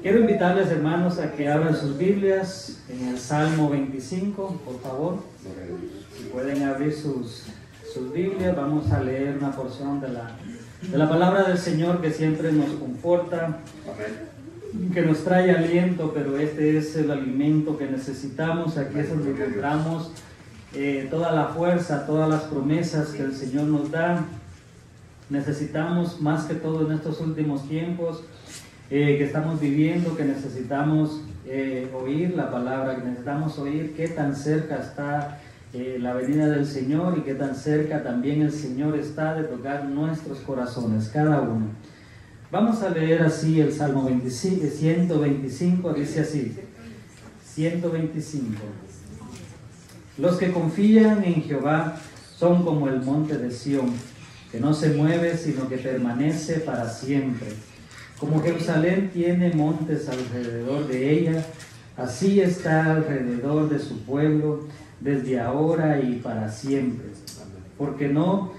Quiero invitarles, hermanos, a que abran sus Biblias en el Salmo 25, por favor. Si pueden abrir sus Biblias, vamos a leer una porción de la palabra del Señor que siempre nos conforta, que nos trae aliento, pero este es el alimento que necesitamos. Aquí es donde encontramos toda la fuerza, todas las promesas que el Señor nos da. Necesitamos más que todo en estos últimos tiempos que estamos viviendo, que necesitamos oír la palabra, que necesitamos oír qué tan cerca está la venida del Señor y qué tan cerca también el Señor está de tocar nuestros corazones, cada uno. Vamos a leer así el Salmo 125, dice así, 125. Los que confían en Jehová son como el monte de Sión, que no se mueve, sino que permanece para siempre. Como Jerusalén tiene montes alrededor de ella, así está alrededor de su pueblo, desde ahora y para siempre. Porque no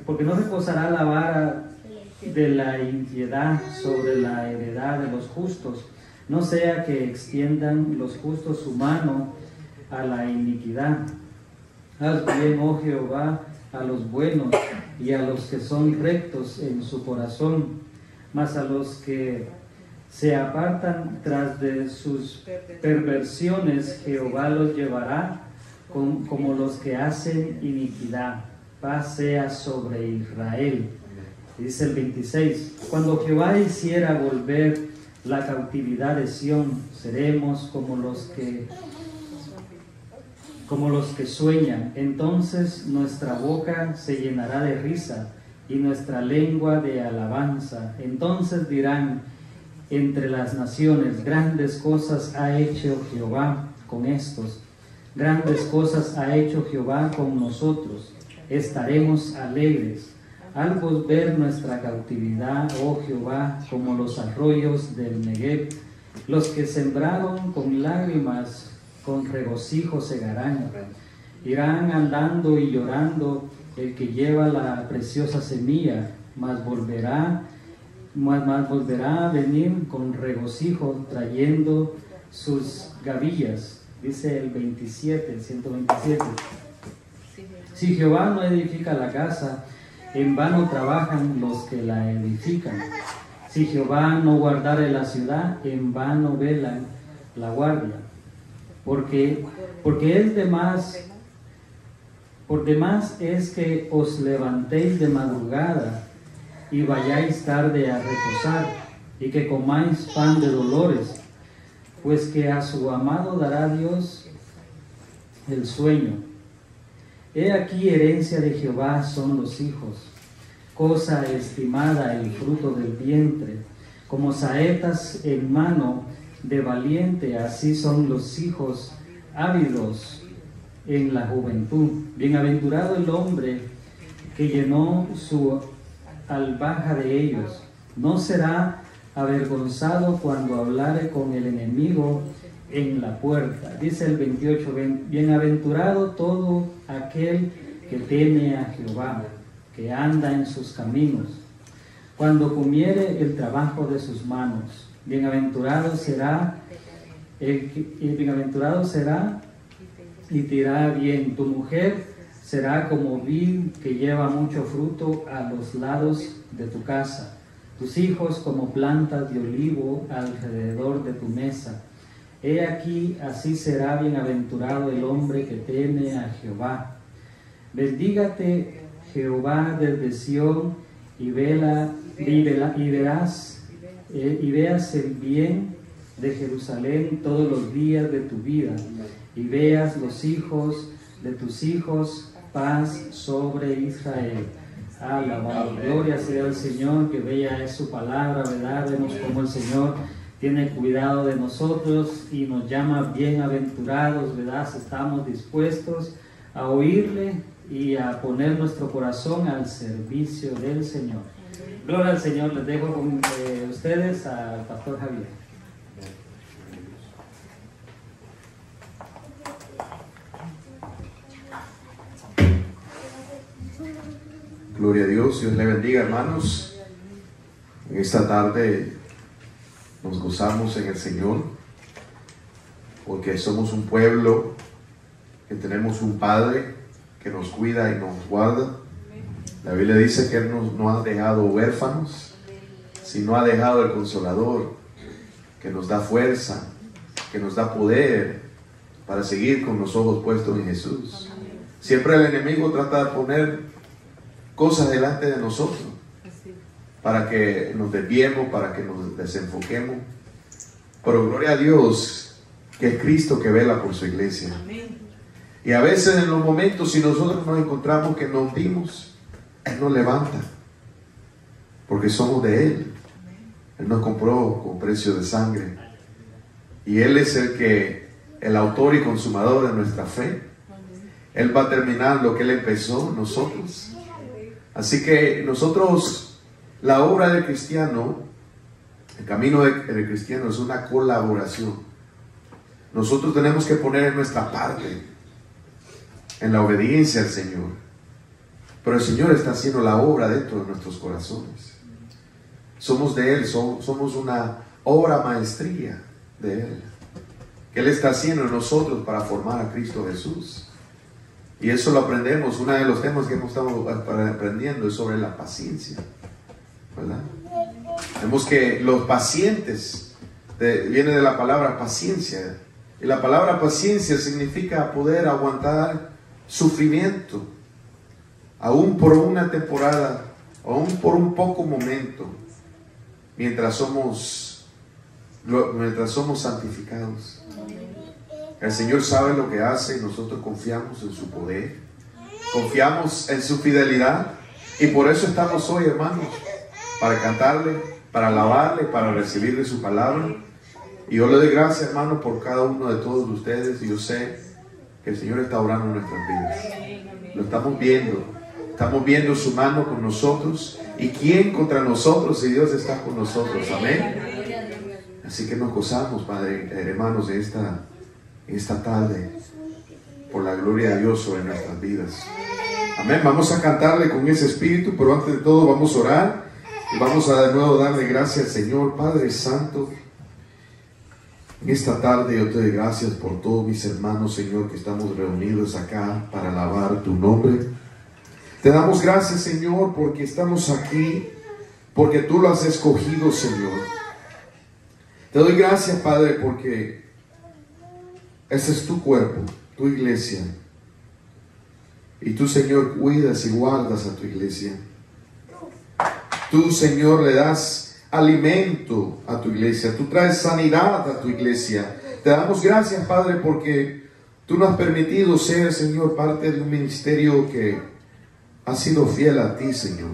reposará la vara de la impiedad sobre la heredad de los justos, no sea que extiendan los justos su mano a la iniquidad. Haz bien, oh Jehová, a los buenos y a los que son rectos en su corazón, mas a los que se apartan tras de sus perversiones, Jehová los llevará como los que hacen iniquidad. Paz sea sobre Israel. Dice el 26, cuando Jehová hiciera volver la cautividad de Sión, seremos como los que sueñan. Entonces nuestra boca se llenará de risa y nuestra lengua de alabanza. Entonces dirán entre las naciones, grandes cosas ha hecho Jehová con estos, grandes cosas ha hecho Jehová con nosotros. Estaremos alegres al ver nuestra cautividad, oh Jehová, como los arroyos del Negev. Los que sembraron con lágrimas, con regocijo segarán. Irán andando y llorando el que lleva la preciosa semilla, mas volverá a venir con regocijo trayendo sus gavillas. Dice el 27, el 127. Si Jehová no edifica la casa, en vano trabajan los que la edifican. Si Jehová no guardare la ciudad, en vano velan la guardia. Porque es por demás es que os levantéis de madrugada y vayáis tarde a reposar, y que comáis pan de dolores, pues que a su amado dará Dios el sueño. He aquí herencia de Jehová son los hijos, cosa estimada el fruto del vientre, como saetas en mano de valiente, así son los hijos ávidos en la juventud. Bienaventurado el hombre que llenó su albaja de ellos, no será avergonzado cuando hablare con el enemigo en la puerta. Dice el 28, bienaventurado todo aquel que teme a Jehová, que anda en sus caminos, cuando comiere el trabajo de sus manos. Bienaventurado será y te irá bien. Tu mujer será como vid que lleva mucho fruto a los lados de tu casa. Tus hijos como plantas de olivo alrededor de tu mesa. He aquí, así será bienaventurado el hombre que teme a Jehová. Bendígate Jehová desde Sión y veas el bien de Jerusalén todos los días de tu vida, y veas los hijos de tus hijos, paz sobre Israel. Alabado, gloria sea al Señor, que bella es su palabra, ¿verdad? Vemos cómo el Señor tiene cuidado de nosotros y nos llama bienaventurados, ¿verdad? Estamos dispuestos a oírle y a poner nuestro corazón al servicio del Señor. Gloria al Señor. Les dejo con ustedes al pastor Javier. Gloria a Dios. Dios le bendiga, hermanos. En esta tarde nos gozamos en el Señor, porque somos un pueblo que tenemos un Padre que nos cuida y nos guarda. La Biblia dice que Él no ha dejado huérfanos, sino ha dejado el Consolador, que nos da fuerza, que nos da poder para seguir con los ojos puestos en Jesús. Siempre el enemigo trata de poner cosas delante de nosotros para que nos desviemos, para que nos desenfoquemos. Pero gloria a Dios, que es Cristo que vela por su iglesia. Y a veces en los momentos, si nosotros nos encontramos que nos hundimos, Él nos levanta, porque somos de Él. Él nos compró con precio de sangre, y Él es el autor y consumador de nuestra fe. Él va a terminar lo que Él empezó en nosotros. Así que nosotros, la obra del cristiano, el camino del cristiano es una colaboración. Nosotros tenemos que poner nuestra parte en la obediencia al Señor, pero el Señor está haciendo la obra dentro de nuestros corazones. Somos de Él, somos una obra maestría de Él, que Él está haciendo en nosotros para formar a Cristo Jesús. Y eso lo aprendemos. Uno de los temas que hemos estado aprendiendo es sobre la paciencia, ¿verdad? Vemos que los pacientes viene de la palabra paciencia, y la palabra paciencia significa poder aguantar sufrimiento, aún por una temporada, aún por un poco momento, mientras somos santificados. El Señor sabe lo que hace y nosotros confiamos en su poder, confiamos en su fidelidad, y por eso estamos hoy, hermanos, para cantarle, para alabarle, para recibir de su palabra. Y yo le doy gracias, hermano, por cada uno de todos ustedes, y yo sé que el Señor está obrando en nuestras vidas. Lo estamos viendo su mano con nosotros. ¿Y quién contra nosotros si Dios está con nosotros? Amén. Así que nos gozamos, Padre, hermanos, de esta tarde, por la gloria de Dios sobre nuestras vidas. Amén. Vamos a cantarle con ese espíritu, pero antes de todo vamos a orar y vamos a de nuevo darle gracias al Señor. Padre Santo, en esta tarde yo te doy gracias por todos mis hermanos, Señor, que estamos reunidos acá para alabar tu nombre. Te damos gracias, Señor, porque estamos aquí, porque tú lo has escogido, Señor. Te doy gracias, Padre, porque ese es tu cuerpo, tu iglesia. Y tú, Señor, cuidas y guardas a tu iglesia. Tú, Señor, le das alimento a tu iglesia. Tú traes sanidad a tu iglesia. Te damos gracias, Padre, porque tú nos has permitido ser, Señor, parte de un ministerio que ha sido fiel a ti, Señor.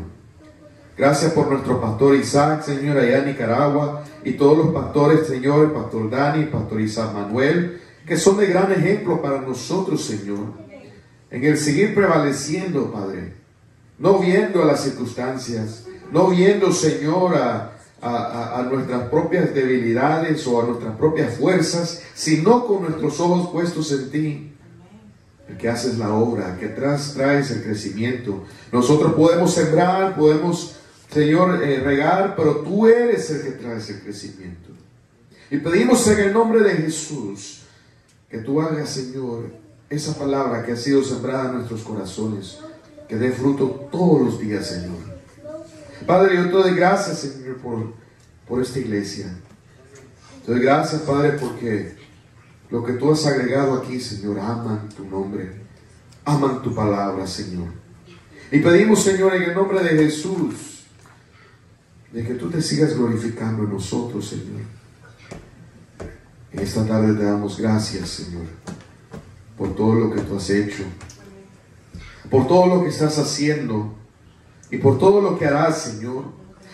Gracias por nuestro pastor Isaac, Señor, allá en Nicaragua, y todos los pastores, Señor, el pastor Dani, el pastor Isaac Manuel, que son de gran ejemplo para nosotros, Señor, en el seguir prevaleciendo, Padre, no viendo a las circunstancias, no viendo, Señor, a nuestras propias debilidades o a nuestras propias fuerzas, sino con nuestros ojos puestos en ti, el que haces la obra, que traes el crecimiento. Nosotros podemos sembrar, podemos, Señor, regar, pero tú eres el que traes el crecimiento. Y pedimos en el nombre de Jesús que tú hagas, Señor, esa palabra que ha sido sembrada en nuestros corazones, que dé fruto todos los días, Señor. Padre, yo te doy gracias, Señor, por esta iglesia. Te doy gracias, Padre, porque lo que tú has agregado aquí, Señor, aman tu nombre, aman tu palabra, Señor. Y pedimos, Señor, en el nombre de Jesús, de que tú te sigas glorificando en nosotros, Señor. En esta tarde te damos gracias, Señor, por todo lo que tú has hecho, por todo lo que estás haciendo y por todo lo que harás, Señor.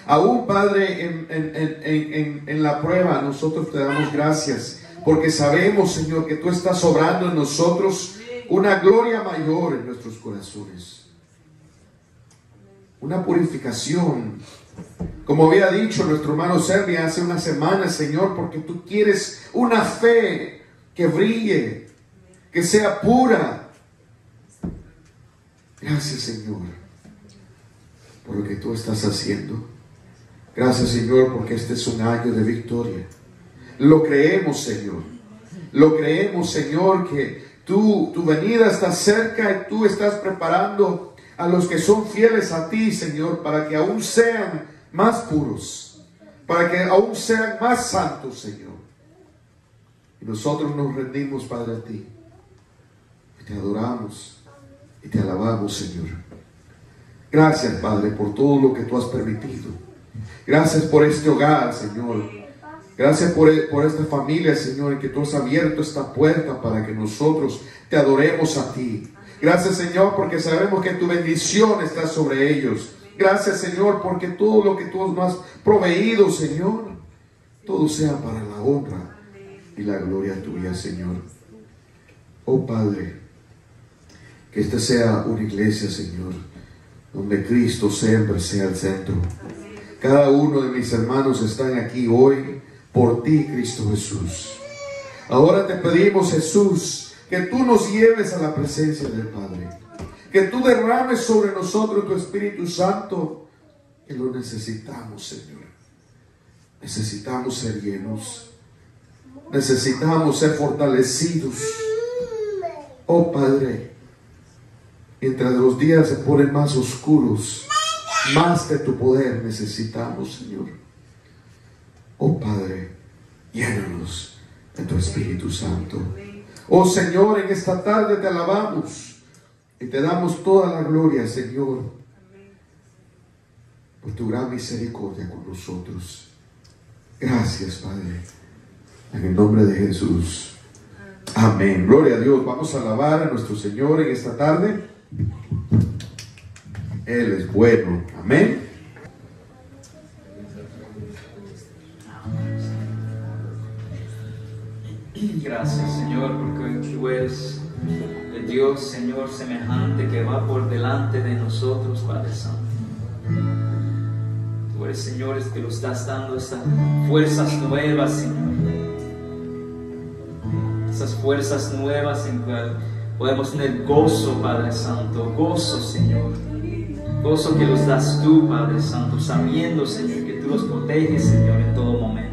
Aún, Padre, en la prueba, nosotros te damos gracias, porque sabemos, Señor, que tú estás obrando en nosotros una gloria mayor en nuestros corazones, una purificación. Como había dicho nuestro hermano Servi hace unas semanas, Señor, porque tú quieres una fe que brille, que sea pura. Gracias, Señor, por lo que tú estás haciendo. Gracias, Señor, porque este es un año de victoria. Lo creemos, Señor. Lo creemos, Señor, que tu venida está cerca y tú estás preparando a los que son fieles a ti, Señor, para que aún sean más puros, para que aún sean más santos, Señor. Y nosotros nos rendimos, Padre, a ti. Y te adoramos y te alabamos, Señor. Gracias, Padre, por todo lo que tú has permitido. Gracias por este hogar, Señor. Gracias por esta familia, Señor, en que tú has abierto esta puerta para que nosotros te adoremos a ti. Gracias, Señor, porque sabemos que tu bendición está sobre ellos. Gracias, Señor, porque todo lo que tú nos has proveído, Señor, todo sea para la honra y la gloria tuya, Señor. Oh Padre, que esta sea una iglesia, Señor, donde Cristo siempre sea el centro. Cada uno de mis hermanos están aquí hoy por ti, Cristo Jesús. Ahora te pedimos, Jesús, que tú nos lleves a la presencia del Padre, que tú derrames sobre nosotros tu Espíritu Santo, que lo necesitamos, Señor. Necesitamos ser llenos, necesitamos ser fortalecidos. Oh Padre, mientras los días se ponen más oscuros, más de tu poder necesitamos, Señor. Oh Padre, llénanos de tu Espíritu Santo. Oh Señor, en esta tarde te alabamos y te damos toda la gloria, Señor, por tu gran misericordia con nosotros. Gracias, Padre, en el nombre de Jesús. Amén. Gloria a Dios. Vamos a alabar a nuestro Señor en esta tarde. Él es bueno. Amén. Gracias, Señor, porque tú eres el Dios, Señor, semejante que va por delante de nosotros, Padre Santo. Tú eres, Señor, que nos estás dando estas fuerzas nuevas, Señor. Esas fuerzas nuevas en que podemos tener gozo, Padre Santo. Gozo, Señor. Gozo que los das tú, Padre Santo, sabiendo, Señor, que tú los proteges, Señor, en todo momento.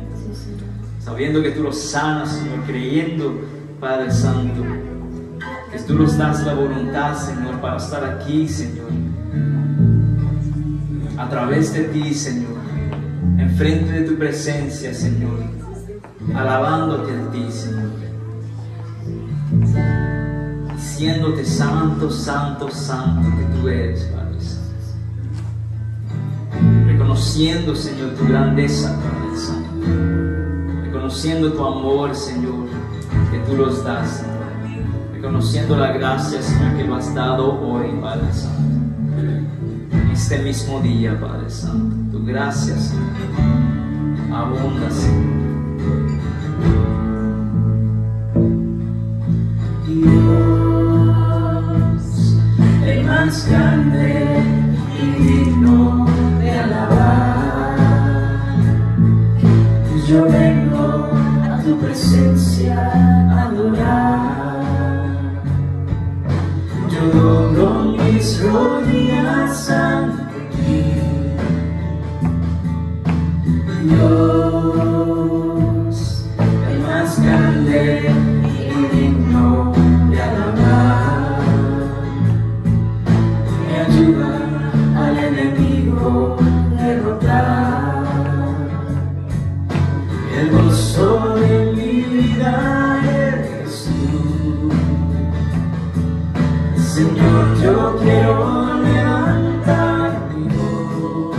Sabiendo que tú los sanas, Señor, creyendo, Padre Santo, que tú nos das la voluntad, Señor, para estar aquí, Señor, a través de ti, Señor, enfrente de tu presencia, Señor, alabándote a ti, Señor, diciéndote santo, santo, santo que tú eres, Padre Santo, reconociendo, Señor, tu grandeza, Padre Santo, reconociendo tu amor, Señor, que tú los das, Señor. Reconociendo la gracia, Señor, que lo has dado hoy, Padre Santo. En este mismo día, Padre Santo. Tu gracia, Señor, abunda, Señor. Dios, el más grande y digno de alabar. Yo vengo a tu presencia a adorar. Yo doblo mis rodillas ante ti. Dios, el más grande y digno de alabar. Me ayuda al enemigo derrotar. El gozo de mi vida eres tú. Señor, yo quiero levantar mi voz.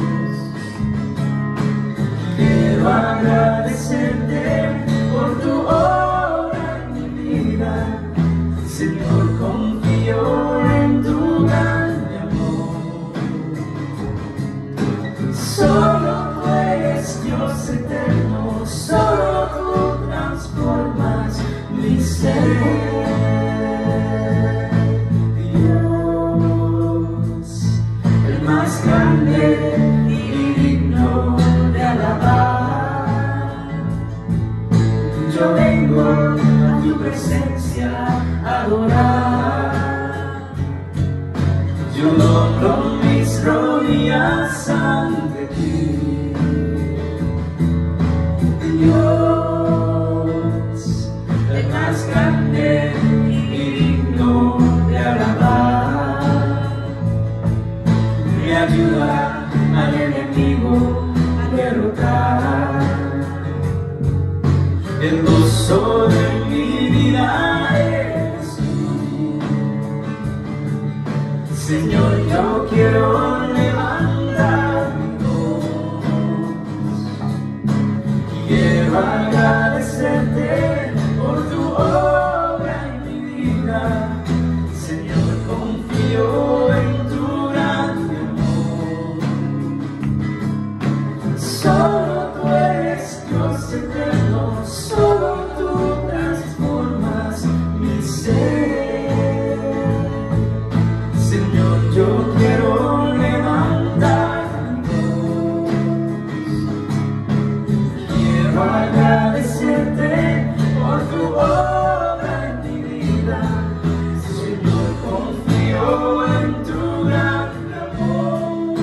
Quiero agradecerte por tu obra en mi vida. Señor, confío en tu grande amor. Solo tú eres Dios eterno. Solo tú transformas mi ser. Dios, el más grande y digno de alabar. Yo vengo a tu presencia a adorar. Yo doblo mis rodillas ante ti. el gozo de mi vida eres tú. Señor, yo quiero levantar mi voz, quiero agradecerte por tu obra en mi vida. Señor, confío en tu grande amor. Solo tú eres Dios eterno, solo tú transformas mi ser. Señor, yo quiero levantar mi voz, quiero agradecerte por tu obra en mi vida. Señor, confío en tu gran amor.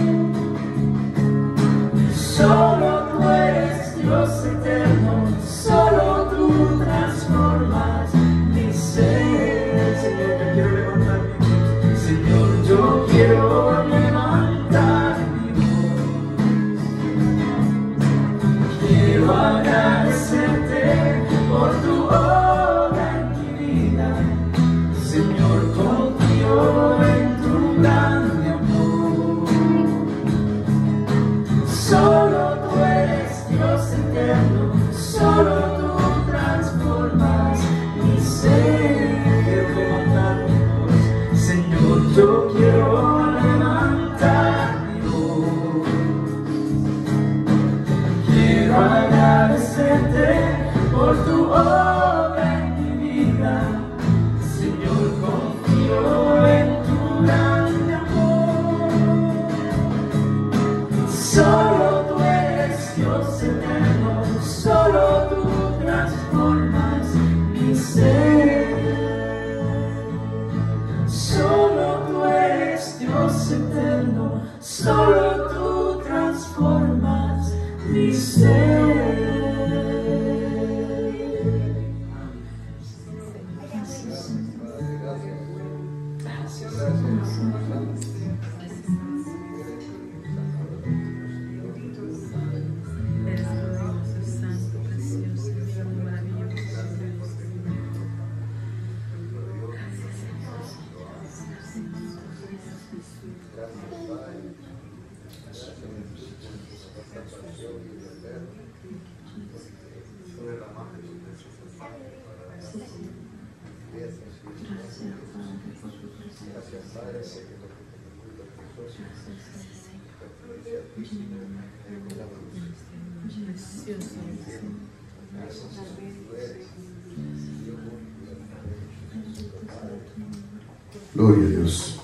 Solo tú eres Dios eterno, solo tú transformas mi ser. Señor, yo quiero levantar mi voz, quiero agradecerte por tu obra en mi vida. Señor, confío en tu grande amor. Solo tú eres Dios eterno, solo tú transformas mi ser. Quiero levantar mi voz, Señor, yo quiero levantar mi voz, quiero agradecerte por tu obra en mi vida. Señor, confío en tu gran amor. Solo tú eres Dios eterno, solo tú transformas mi ser. Solo tú eres Dios eterno, solo tú transformas mi ser. Gloria a Dios.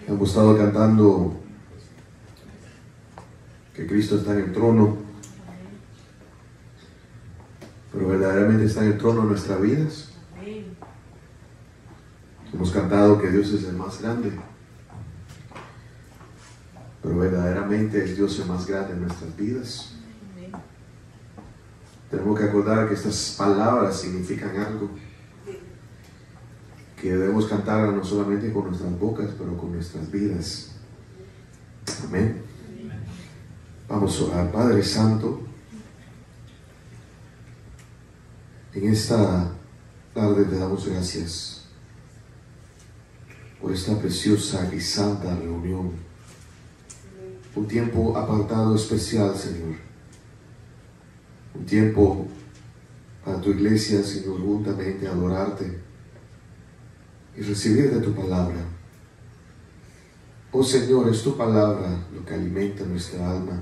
Hemos estado cantando que Cristo está en el trono, pero verdaderamente está en el trono de nuestras vidas. Hemos cantado que Dios es el más grande, pero verdaderamente es Dios el más grande en nuestras vidas. Tenemos que acordar que estas palabras significan algo, que debemos cantar no solamente con nuestras bocas, pero con nuestras vidas. Amén. Vamos a orar. Padre Santo, en esta tarde te damos gracias por esta preciosa y santa reunión, un tiempo apartado especial, Señor, un tiempo para tu iglesia, Señor, juntamente adorarte y recibir de tu palabra. Oh Señor, es tu palabra lo que alimenta nuestra alma,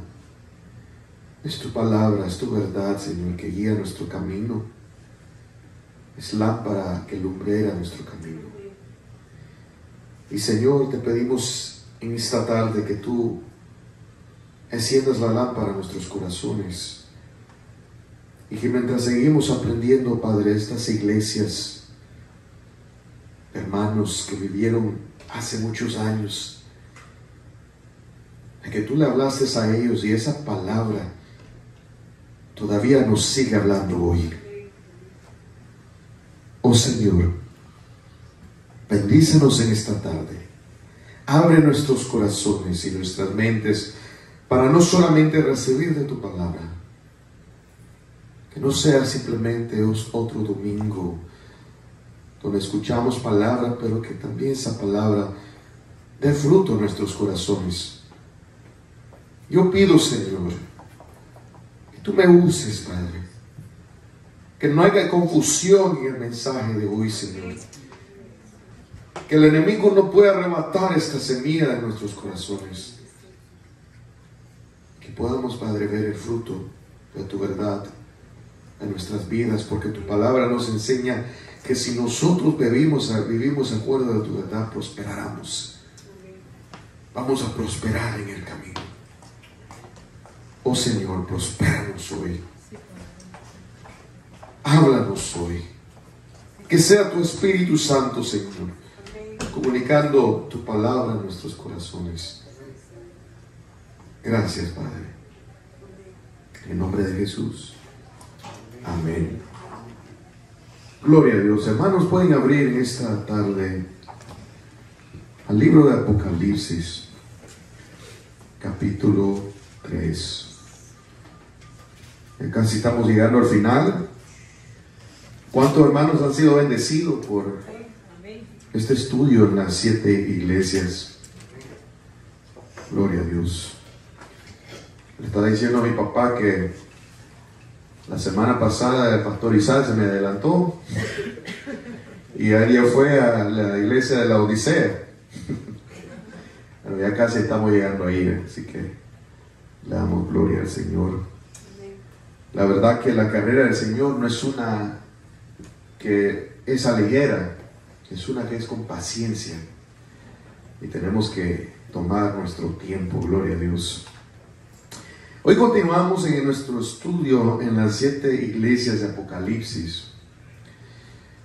es tu palabra, es tu verdad, Señor, que guía nuestro camino, es lámpara que lumbrera nuestro camino. Y Señor, te pedimos en esta tarde que tú enciendas la lámpara en nuestros corazones, y que mientras seguimos aprendiendo, Padre, estas iglesias, hermanos que vivieron hace muchos años, de que tú le hablaste a ellos y esa palabra todavía nos sigue hablando hoy. Oh Señor, bendícenos en esta tarde, abre nuestros corazones y nuestras mentes para no solamente recibir de tu palabra, que no sea simplemente otro domingo donde escuchamos palabra, pero que también esa palabra dé fruto en nuestros corazones. Yo pido, Señor, que tú me uses, Padre, que no haya confusión en el mensaje de hoy, Señor, que el enemigo no pueda arrebatar esta semilla de nuestros corazones, que podamos, Padre, ver el fruto de tu verdad en nuestras vidas, porque tu palabra nos enseña que si nosotros vivimos acuerdo de tu verdad, prosperaremos. Vamos a prosperar en el camino. Oh Señor, prospéranos hoy. Háblanos hoy. Que sea tu Espíritu Santo, Señor, comunicando tu palabra en nuestros corazones. Gracias, Padre. En nombre de Jesús. Amén. Gloria a Dios. Hermanos, pueden abrir en esta tarde al libro de Apocalipsis, capítulo 3. Casi estamos llegando al final. ¿Cuántos hermanos han sido bendecidos por este estudio en las 7 iglesias? Gloria a Dios. Le estaba diciendo a mi papá que la semana pasada el pastor Isaac se me adelantó y ayer ya fue a la iglesia de la Odisea. Pero ya casi estamos llegando ahí, así que le damos gloria al Señor. La verdad que la carrera del Señor no es una que es a ligera, es una que es con paciencia, y tenemos que tomar nuestro tiempo. Gloria a Dios. Hoy continuamos en nuestro estudio en las 7 iglesias de Apocalipsis.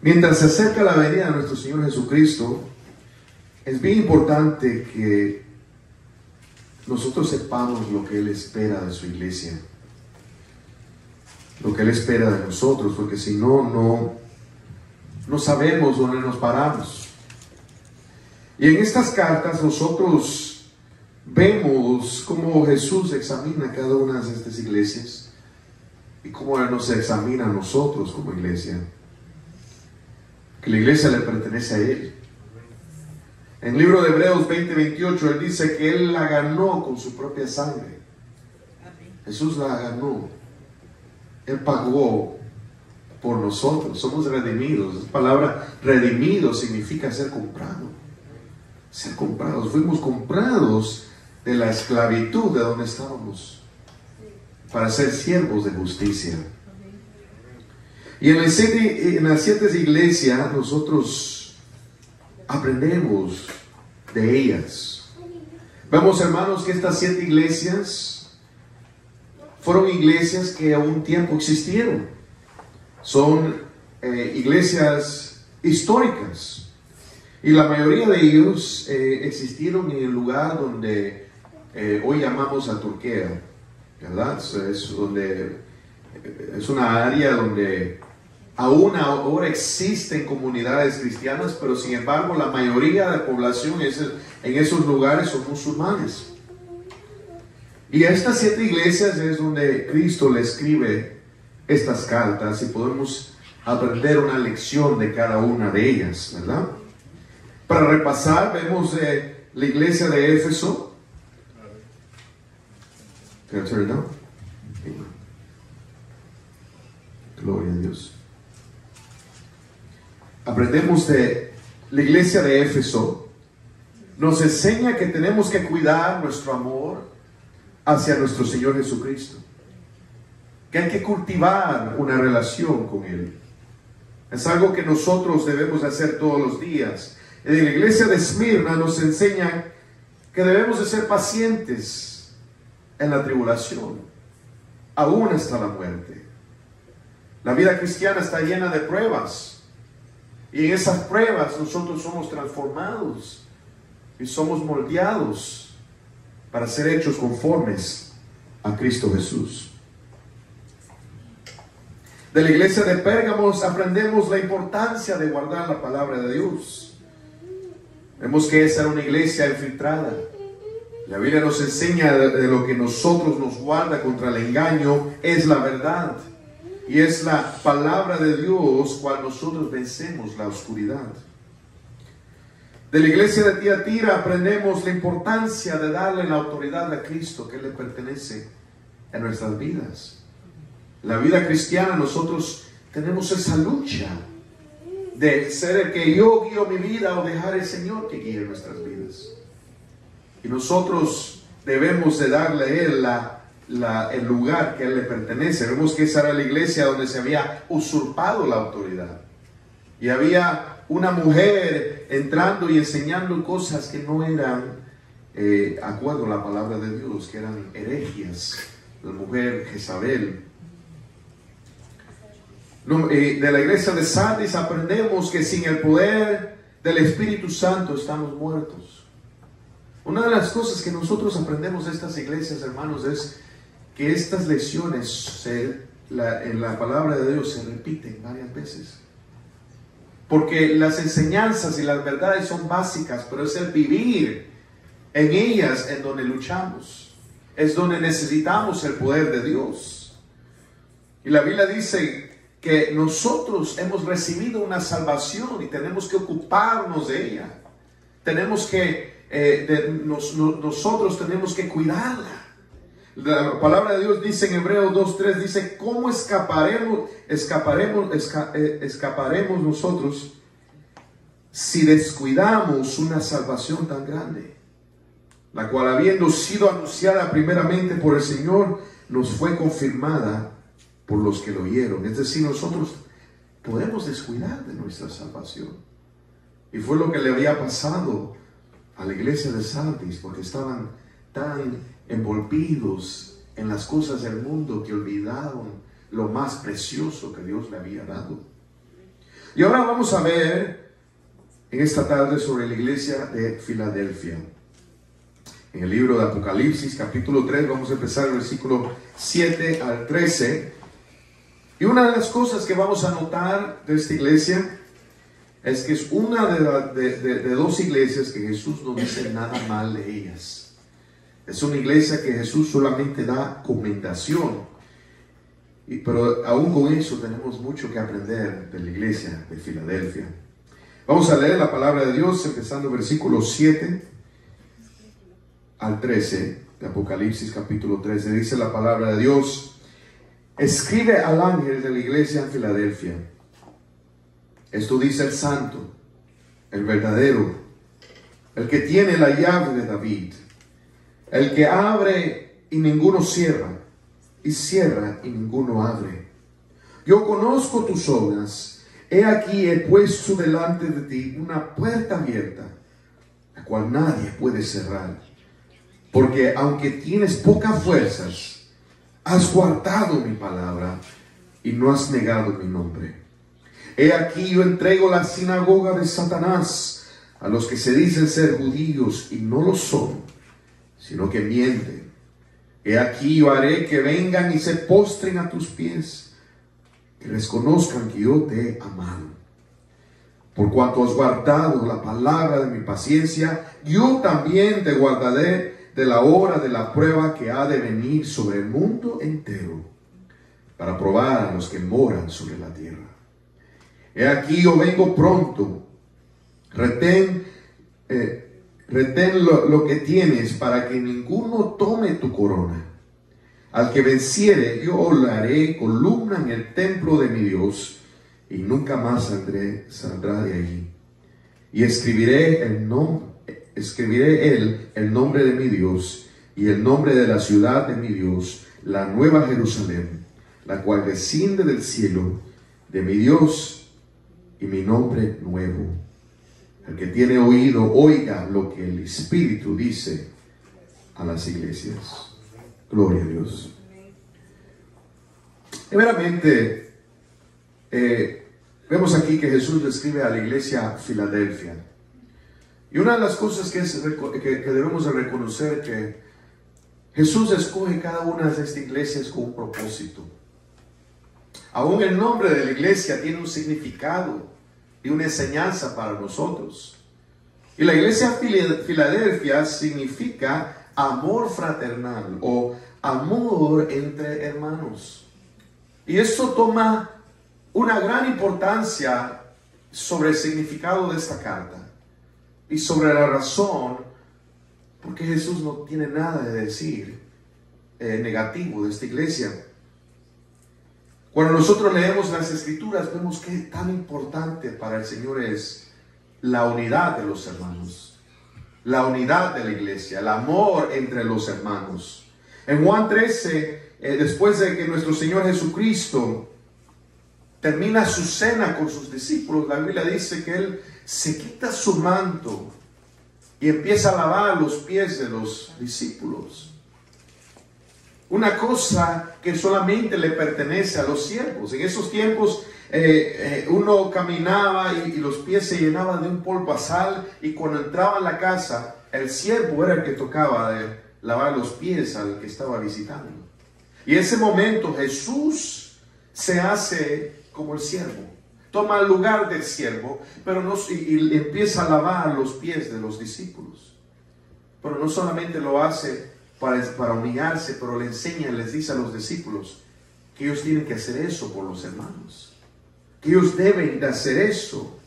Mientras se acerca la venida de nuestro Señor Jesucristo, es bien importante que nosotros sepamos lo que Él espera de su iglesia, lo que Él espera de nosotros, porque si no sabemos dónde nos paramos. Y en estas cartas nosotros vemos cómo Jesús examina cada una de estas iglesias y cómo Él nos examina a nosotros como iglesia, que la iglesia le pertenece a Él. En el libro de Hebreos 20:28 Él dice que Él la ganó con su propia sangre. Jesús la ganó. Él pagó por nosotros. Somos redimidos. La palabra redimido significa ser comprado. Ser comprados. Fuimos comprados de la esclavitud de donde estábamos para ser siervos de justicia. Y en las 7 iglesias nosotros aprendemos de ellas. Vemos, hermanos, que estas 7 iglesias fueron iglesias que a un tiempo existieron. Son iglesias históricas, y la mayoría de ellos existieron en el lugar donde hoy llamamos a Turquía, ¿verdad? Es una área donde aún ahora existen comunidades cristianas, pero sin embargo la mayoría de la población en esos lugares son musulmanes. Y a estas 7 iglesias es donde Cristo le escribe estas cartas, y podemos aprender una lección de cada una de ellas, ¿verdad? Para repasar, vemos la iglesia de Éfeso. Gloria a Dios. Aprendemos de la iglesia de Éfeso. Nos enseña que tenemos que cuidar nuestro amor hacia nuestro Señor Jesucristo, que hay que cultivar una relación con Él. Es algo que nosotros debemos hacer todos los días. En la iglesia de Esmirna nos enseñan que debemos de ser pacientes en la tribulación, aún hasta la muerte. La vida cristiana está llena de pruebas, y en esas pruebas nosotros somos transformados y somos moldeados para ser hechos conformes a Cristo Jesús. De la iglesia de Pérgamos aprendemos la importancia de guardar la palabra de Dios. Vemos que esa era una iglesia infiltrada. La Biblia nos enseña de lo que nosotros nos guarda contra el engaño es la verdad. Y es la palabra de Dios cuando nosotros vencemos la oscuridad. De la iglesia de Tiatira aprendemos la importancia de darle la autoridad a Cristo que le pertenece en nuestras vidas. En la vida cristiana nosotros tenemos esa lucha de ser el que yo guío mi vida o dejar el Señor que guíe nuestras vidas. Y nosotros debemos de darle a Él el lugar que a Él le pertenece. Vemos que esa era la iglesia donde se había usurpado la autoridad. Y había una mujer entrando y enseñando cosas que no eran acuerdo a la palabra de Dios, que eran herejías. La mujer Jezabel. De la iglesia de Sardis aprendemos que sin el poder del Espíritu Santo estamos muertos. Una de las cosas que nosotros aprendemos de estas iglesias, hermanos, es que estas lecciones en la palabra de Dios se repiten varias veces. Porque las enseñanzas y las verdades son básicas, pero es el vivir en ellas en donde luchamos. Es donde necesitamos el poder de Dios. Y la Biblia dice que nosotros hemos recibido una salvación y tenemos que ocuparnos de ella. Tenemos que, nosotros tenemos que cuidarla. La palabra de Dios dice en Hebreos 2:3, dice, ¿cómo escaparemos nosotros si descuidamos una salvación tan grande? La cual, habiendo sido anunciada primeramente por el Señor, nos fue confirmada por los que lo oyeron. Es decir, nosotros podemos descuidar de nuestra salvación. Y fue lo que le había pasado a la iglesia de Sardis, porque estaban tan envolvidos en las cosas del mundo que olvidaron lo más precioso que Dios le había dado. Y ahora vamos a ver en esta tarde sobre la iglesia de Filadelfia. En el libro de Apocalipsis, capítulo 3, vamos a empezar el versículo 7 al 13. Y una de las cosas que vamos a notar de esta iglesia es que es una de dos iglesias que Jesús no dice nada mal de ellas. Es una iglesia que Jesús solamente da commendación. Pero aún con eso tenemos mucho que aprender de la iglesia de Filadelfia. Vamos a leer la palabra de Dios empezando versículos 7 al 13 de Apocalipsis capítulo 13. Dice la palabra de Dios: escribe al ángel de la iglesia en Filadelfia. Esto dice el santo, el verdadero, el que tiene la llave de David, el que abre y ninguno cierra, y cierra y ninguno abre. Yo conozco tus obras. He aquí he puesto delante de ti una puerta abierta, la cual nadie puede cerrar. Porque aunque tienes pocas fuerzas, has guardado mi palabra y no has negado mi nombre. He aquí yo entrego la sinagoga de Satanás a los que se dicen ser judíos y no lo son, sino que mienten. He aquí yo haré que vengan y se postren a tus pies, que les conozcan que yo te he amado. Por cuanto has guardado la palabra de mi paciencia, yo también te guardaré de la hora de la prueba que ha de venir sobre el mundo entero, para probar a los que moran sobre la tierra. He aquí yo vengo pronto. Retén lo que tienes, para que ninguno tome tu corona. Al que venciere, yo le haré columna en el templo de mi Dios, y nunca más saldrá de allí. Y escribiré él el nombre de mi Dios, y el nombre de la ciudad de mi Dios, la nueva Jerusalén, la cual desciende del cielo de mi Dios, y mi nombre nuevo. El que tiene oído, oiga lo que el Espíritu dice a las iglesias. Gloria a Dios. Primeramente, vemos aquí que Jesús describe a la iglesia Filadelfia. Y una de las cosas que debemos de reconocer, que Jesús escoge cada una de estas iglesias con un propósito. Aún el nombre de la iglesia tiene un significado y una enseñanza para nosotros. Y la iglesia Filadelfia significa amor fraternal o amor entre hermanos. Y esto toma una gran importancia sobre el significado de esta carta y sobre la razón porque Jesús no tiene nada de decir negativo de esta iglesia. Cuando nosotros leemos las Escrituras, vemos que tan importante para el Señor es la unidad de los hermanos, la unidad de la iglesia, el amor entre los hermanos. En Juan 13, después de que nuestro Señor Jesucristo termina su cena con sus discípulos, la Biblia dice que Él se quita su manto y empieza a lavar los pies de los discípulos. Una cosa que solamente le pertenece a los siervos. En esos tiempos uno caminaba y los pies se llenaban de un polvazal, y cuando entraba en la casa, el siervo era el que tocaba de lavar los pies al que estaba visitando. Y en ese momento Jesús se hace como el siervo, toma el lugar del siervo, pero y empieza a lavar los pies de los discípulos. Pero no solamente lo hace para humillarse, pero le enseña, les dice a los discípulos que ellos tienen que hacer eso por los hermanos, que ellos deben de hacer eso.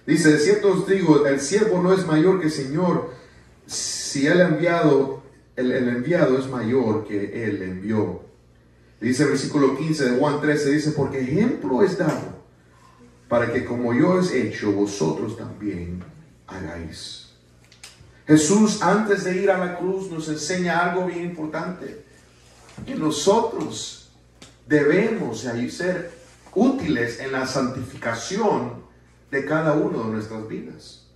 Dice: de cierto os digo, el siervo no es mayor que el Señor, si el enviado es mayor que el envió. Dice el versículo 15 de Juan 13, dice: porque ejemplo es dado para que como yo he hecho, vosotros también hagáis. Jesús, antes de ir a la cruz, nos enseña algo bien importante, que nosotros debemos ser útiles en la santificación de cada uno de nuestras vidas.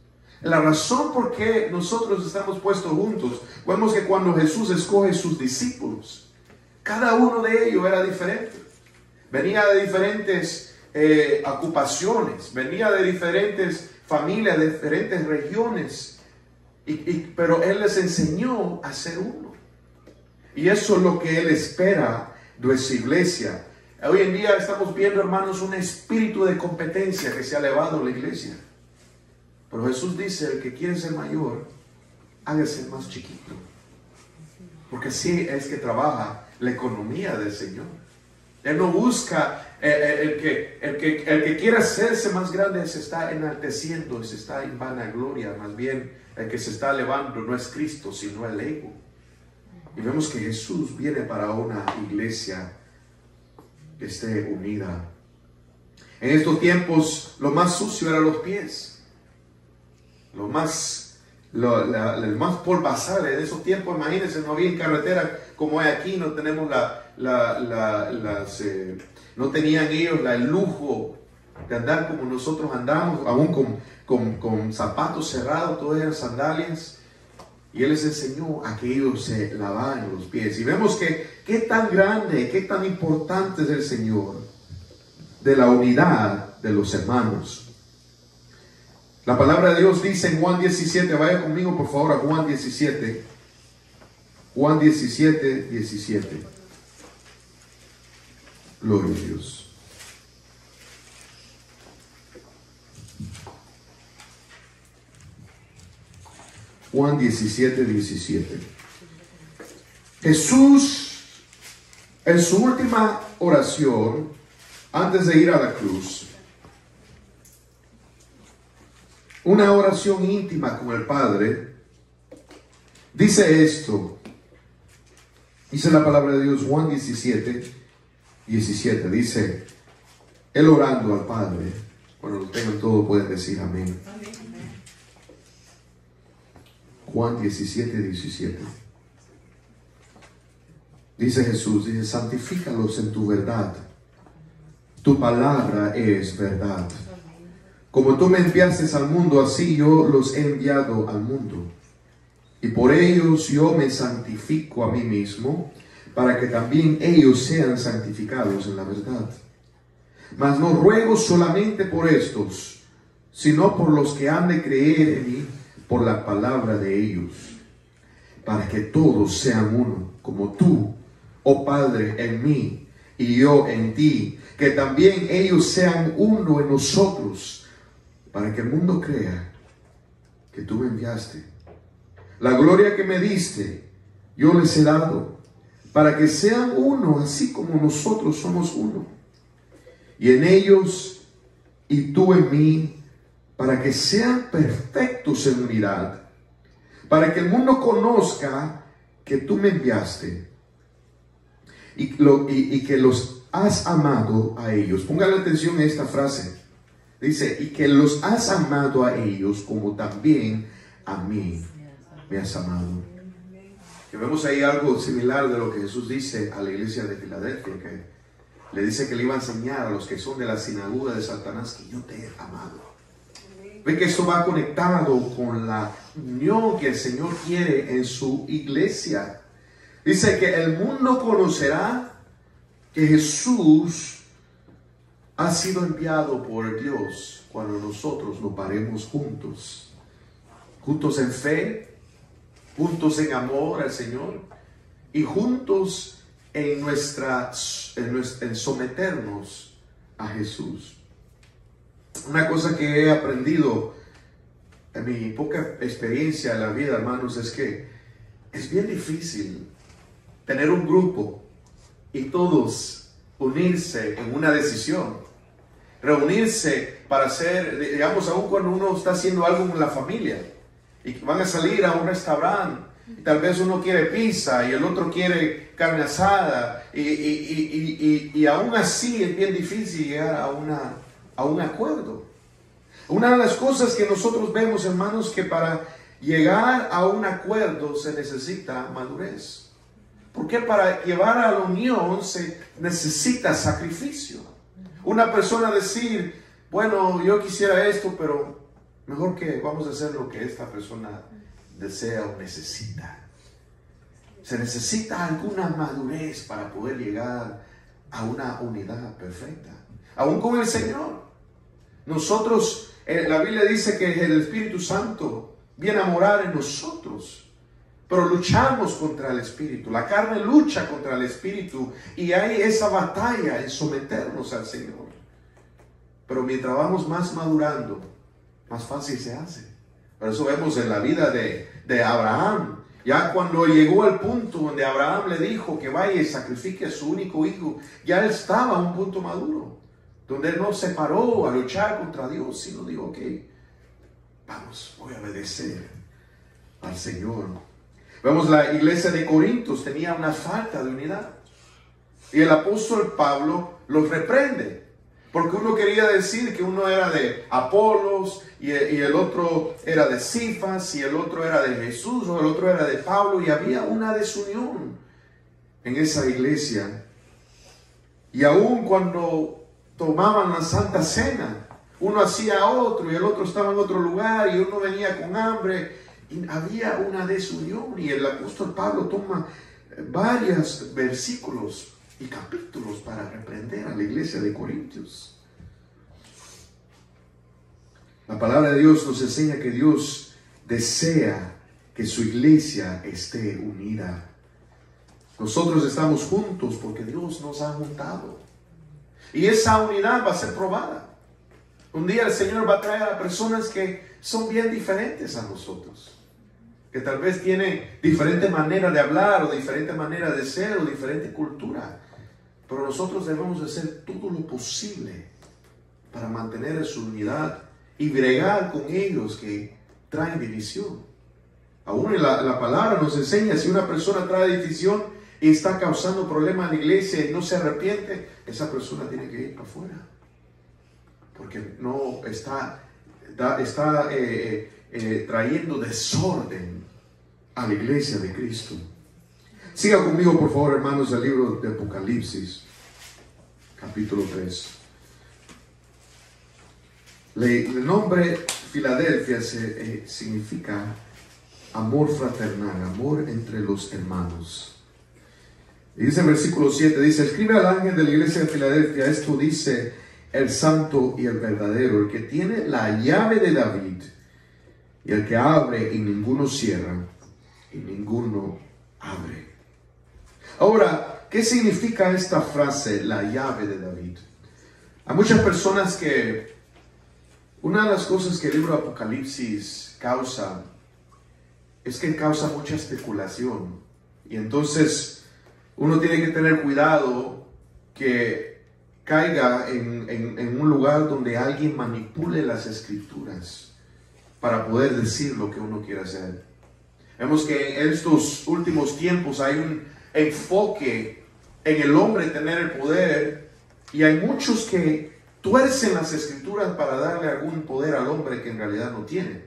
La razón por qué nosotros estamos puestos juntos, vemos que cuando Jesús escoge sus discípulos, cada uno de ellos era diferente. Venía de diferentes ocupaciones, venía de diferentes familias, de diferentes regiones. Pero Él les enseñó a ser uno. Y eso es lo que Él espera de su iglesia. Hoy en día estamos viendo, hermanos, un espíritu de competencia que se ha elevado en la iglesia. Pero Jesús dice: el que quiere ser mayor, hágase más chiquito. Porque así es que trabaja la economía del Señor. Él no busca, el que quiera hacerse más grande se está enalteciendo, se está en vanagloria. Más bien, el que se está elevando no es Cristo, sino el ego. Y vemos que Jesús viene para una iglesia que esté unida. En estos tiempos, lo más sucio eran los pies. El más polvazal. En esos tiempos, imagínense, no había carretera como hay aquí. No tenemos no tenían ellos el lujo de andar como nosotros andamos, aún con zapatos cerrados, todas eran sandalias. Y Él les enseñó a que ellos se lavaran los pies. Y vemos que qué tan grande, qué tan importante es el Señor de la unidad de los hermanos. La palabra de Dios dice en Juan 17, vaya conmigo por favor a Juan 17. Juan 17, 17. Gloria a Dios. Juan 17, 17. Jesús, en su última oración, antes de ir a la cruz, una oración íntima con el Padre, dice esto. Dice la palabra de Dios, Juan 17, 17. Dice, Él orando al Padre. Cuando lo tengan todo pueden decir amén. Juan 17, 17. Dice Jesús, dice: santifícalos en tu verdad. Tu palabra es verdad. Como tú me enviaste al mundo, así yo los he enviado al mundo. Y por ellos yo me santifico a mí mismo, para que también ellos sean santificados en la verdad. Mas no ruego solamente por estos, sino por los que han de creer en mí por la palabra de ellos, para que todos sean uno, como tú, oh Padre, en mí y yo en ti, que también ellos sean uno en nosotros, para que el mundo crea que tú me enviaste. La gloria que me diste, yo les he dado, para que sean uno, así como nosotros somos uno. Y en ellos y tú en mí, para que sean perfectos en unidad, para que el mundo conozca que tú me enviaste y que los has amado a ellos. Póngale atención a esta frase. Dice, y que los has amado a ellos como también a mí me has amado. Que vemos ahí algo similar de lo que Jesús dice a la iglesia de Filadelfia, que le dice que le iba a enseñar a los que son de la sinagoga de Satanás que yo te he amado. Ve que esto va conectado con la unión que el Señor quiere en su iglesia. Dice que el mundo conocerá que Jesús ha sido enviado por Dios cuando nosotros nos paremos juntos. Juntos en fe, juntos en amor al Señor y juntos en someternos a Jesús. Una cosa que he aprendido en mi poca experiencia en la vida, hermanos, es que es bien difícil tener un grupo y todos unirse en una decisión, reunirse para hacer, digamos, aún cuando uno está haciendo algo con la familia y van a salir a un restaurante y tal vez uno quiere pizza y el otro quiere carne asada y aún así es bien difícil llegar a un acuerdo. Una de las cosas que nosotros vemos, hermanos, que para llegar a un acuerdo se necesita madurez. Porque para llevar a la unión se necesita sacrificio. Una persona decir, bueno, yo quisiera esto, pero mejor que vamos a hacer lo que esta persona desea o necesita. Se necesita alguna madurez para poder llegar a una unidad perfecta. Aún con el Señor. Nosotros, la Biblia dice que el Espíritu Santo viene a morar en nosotros. Pero luchamos contra el Espíritu. La carne lucha contra el Espíritu. Y hay esa batalla en someternos al Señor. Pero mientras vamos más madurando, más fácil se hace. Por eso vemos en la vida de Abraham. Ya cuando llegó al punto donde Abraham le dijo que vaya y sacrifique a su único hijo, ya él estaba a un punto maduro. Donde él no se paró a luchar contra Dios, sino dijo, ok, vamos, voy a obedecer al Señor. Vemos la iglesia de Corintios tenía una falta de unidad. Y el apóstol Pablo los reprende. Porque uno quería decir que uno era de Apolos y el otro era de Cifas y el otro era de Jesús o el otro era de Pablo. Y había una desunión en esa iglesia. Y aún cuando tomaban la Santa Cena, uno hacía otro y el otro estaba en otro lugar y uno venía con hambre. Y había una desunión y el apóstol Pablo toma varios versículos y capítulos para reprender a la iglesia de Corintios. La palabra de Dios nos enseña que Dios desea que su iglesia esté unida. Nosotros estamos juntos porque Dios nos ha juntado. Y esa unidad va a ser probada. Un día el Señor va a traer a personas que son bien diferentes a nosotros. Que tal vez tienen diferente manera de hablar o diferente manera de ser o diferente cultura. Pero nosotros debemos hacer todo lo posible para mantener su unidad y bregar con ellos que traen división. Aún la palabra nos enseña, si una persona trae división y está causando problemas en la iglesia y no se arrepiente, esa persona tiene que ir para afuera. Porque no está trayendo desorden a la iglesia de Cristo. Siga conmigo, por favor, hermanos, el libro de Apocalipsis, capítulo 3. El nombre Filadelfia significa amor fraternal, amor entre los hermanos. Y dice en versículo 7, dice, escribe al ángel de la iglesia de Filadelfia, esto dice el santo y el verdadero, el que tiene la llave de David, y el que abre y ninguno cierra, y ninguno abre. Ahora, ¿qué significa esta frase, la llave de David? Hay muchas personas que, una de las cosas que el libro de Apocalipsis causa, es que causa mucha especulación Y entonces uno tiene que tener cuidado que caiga en un lugar donde alguien manipule las escrituras para poder decir lo que uno quiere hacer. Vemos que en estos últimos tiempos hay un enfoque en el hombre tener el poder, y hay muchos que tuercen las escrituras para darle algún poder al hombre que en realidad no tiene.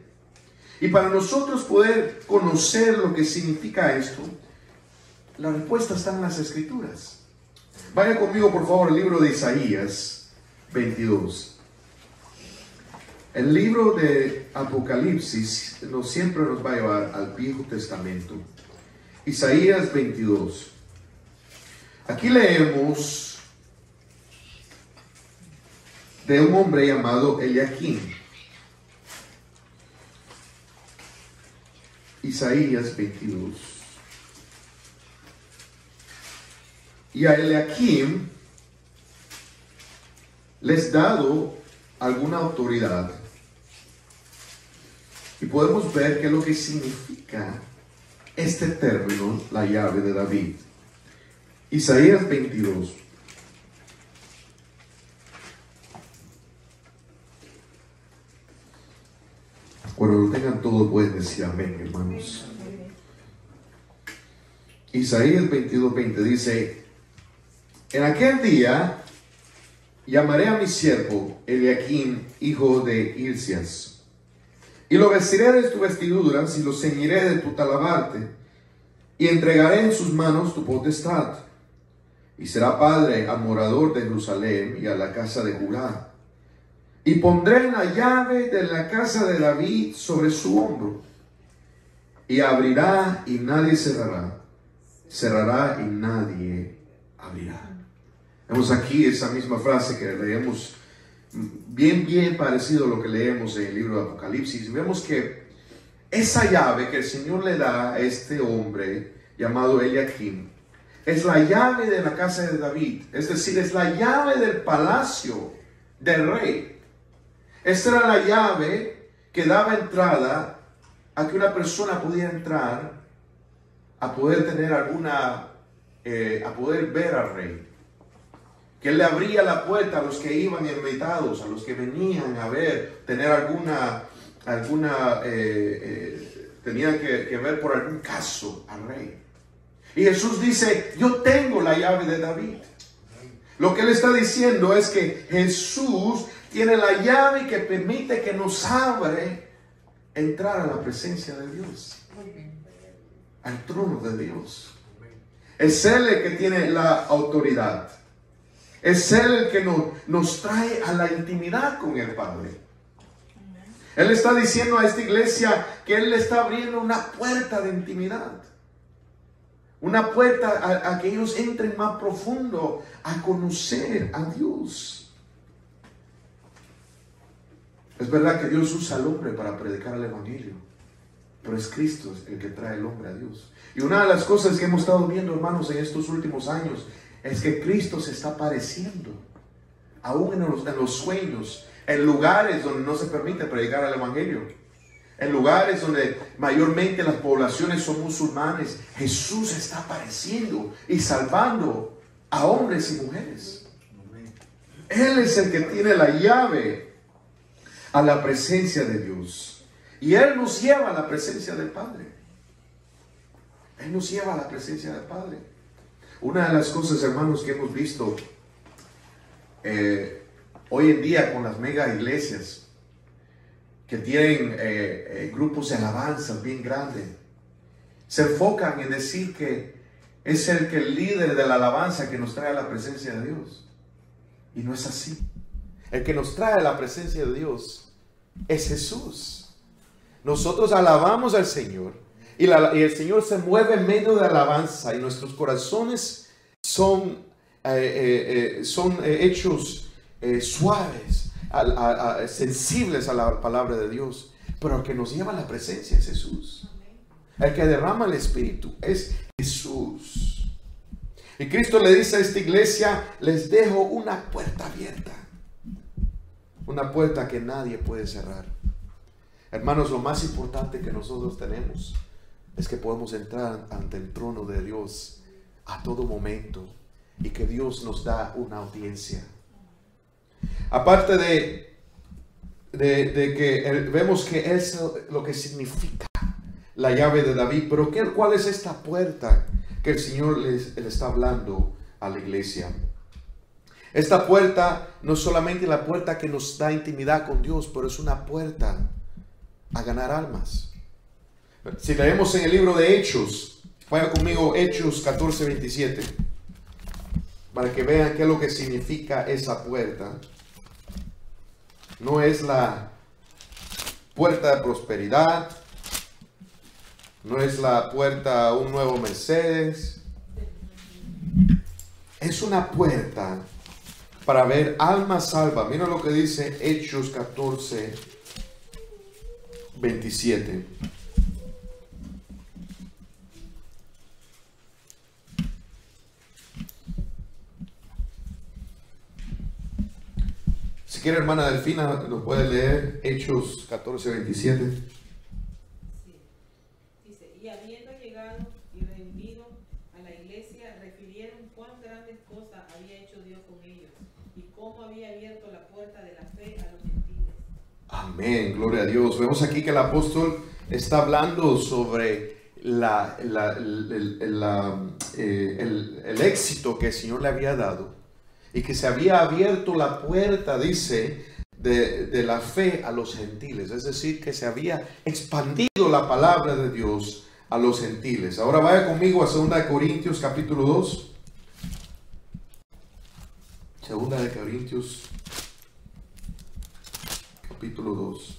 Y para nosotros poder conocer lo que significa esto, la respuesta está en las escrituras. Vaya conmigo por favor al libro de Isaías 22. El libro de Apocalipsis siempre nos va a llevar al Viejo Testamento. Isaías 22. Aquí leemos de un hombre llamado Eliaquim. Isaías 22. Y a Eliaquim les dado alguna autoridad. Y podemos ver qué es lo que significa este término, la llave de David. Isaías 22. Cuando lo tengan todo pueden decir amén, hermanos. Isaías 22:20 dice: en aquel día llamaré a mi siervo Eliaquim, hijo de Hilcias, y lo vestiré de tus vestiduras y lo ceñiré de tu talabarte, y entregaré en sus manos tu potestad, y será padre al morador de Jerusalén y a la casa de Judá. Y pondré la llave de la casa de David sobre su hombro, y abrirá y nadie cerrará, cerrará y nadie abrirá. Vemos aquí esa misma frase que leemos, bien parecido a lo que leemos en el libro de Apocalipsis. Vemos que esa llave que el Señor le da a este hombre llamado Eliaquim es la llave de la casa de David, es decir, es la llave del palacio del rey. Esta era la llave que daba entrada a que una persona pudiera entrar a poder tener alguna, a poder ver al rey. Que él le abría la puerta a los que iban invitados, a los que venían a ver, tener tenían que ver por algún caso al rey. Y Jesús dice: yo tengo la llave de David. Lo que él está diciendo es que Jesús tiene la llave que permite que nos abre entrar a la presencia de Dios, al trono de Dios. Es Él el que tiene la autoridad. Es Él el que nos trae a la intimidad con el Padre. Él está diciendo a esta iglesia que Él le está abriendo una puerta de intimidad. Una puerta a que ellos entren más profundo a conocer a Dios. Es verdad que Dios usa al hombre para predicar el Evangelio, pero es Cristo el que trae el hombre a Dios. Y una de las cosas que hemos estado viendo, hermanos, en estos últimos años es que Cristo se está apareciendo, aún en los sueños, en lugares donde no se permite predicar el Evangelio, en lugares donde mayormente las poblaciones son musulmanes. Jesús está apareciendo y salvando a hombres y mujeres. Él es el que tiene la llave a la presencia de Dios, y Él nos lleva a la presencia del Padre. Él nos lleva a la presencia del Padre. Una de las cosas, hermanos, que hemos visto hoy en día con las mega iglesias que tienen grupos de alabanza bien grandes, se enfocan en decir que es el líder de la alabanza que nos trae a la presencia de Dios. Y no es así. El que nos trae a la presencia de Dios es Jesús. Nosotros alabamos al Señor y el Señor se mueve en medio de alabanza, y nuestros corazones son hechos suaves, sensibles a la palabra de Dios. Pero el que nos lleva a la presencia es Jesús. El que derrama el Espíritu es Jesús. Y Cristo le dice a esta iglesia: les dejo una puerta abierta, una puerta que nadie puede cerrar. Hermanos, lo más importante que nosotros tenemos es que podemos entrar ante el trono de Dios a todo momento y que Dios nos da una audiencia. Aparte de que vemos que es lo que significa la llave de David, pero ¿cuál es esta puerta que el Señor le está hablando a la iglesia? Esta puerta no es solamente la puerta que nos da intimidad con Dios, pero es una puerta a ganar almas. Si leemos en el libro de Hechos, vaya conmigo, Hechos 14:27, para que vean qué es lo que significa esa puerta. No es la puerta de prosperidad, no es la puerta a un nuevo Mercedes, es una puerta para ver almas salvas. Mira lo que dice Hechos 14:27. Si quiere, hermana Delfina, nos puede leer Hechos 14:27. Sí. Dice, y habiendo llegado y reunido a la iglesia, refirieron cuán grandes cosas había hecho Dios con ellos y cómo había abierto la puerta de la fe a los gentiles. Amén, gloria a Dios. Vemos aquí que el apóstol está hablando sobre el éxito que el Señor le había dado y que se había abierto la puerta, dice, de la fe a los gentiles. Es decir, que se había expandido la palabra de Dios a los gentiles. Ahora vaya conmigo a 2 Corintios capítulo 2. 2 Corintios capítulo 2.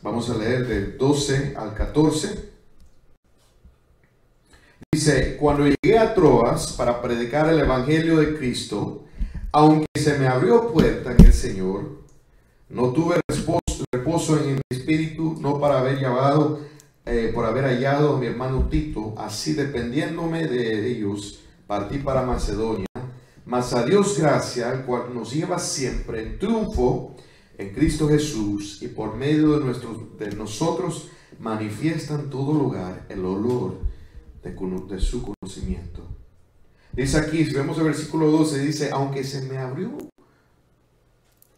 Vamos a leer del 12 al 14. Dice, cuando llegué a Troas para predicar el evangelio de Cristo, aunque se me abrió puerta en el Señor, no tuve reposo en mi espíritu, no para haber por haber hallado a mi hermano Tito, así dependiéndome de ellos, partí para Macedonia. Mas a Dios gracia, el cual nos lleva siempre en triunfo en Cristo Jesús, y por medio de nosotros manifiesta en todo lugar el olor de su conocimiento. Dice aquí, si vemos el versículo 12, dice, aunque se me abrió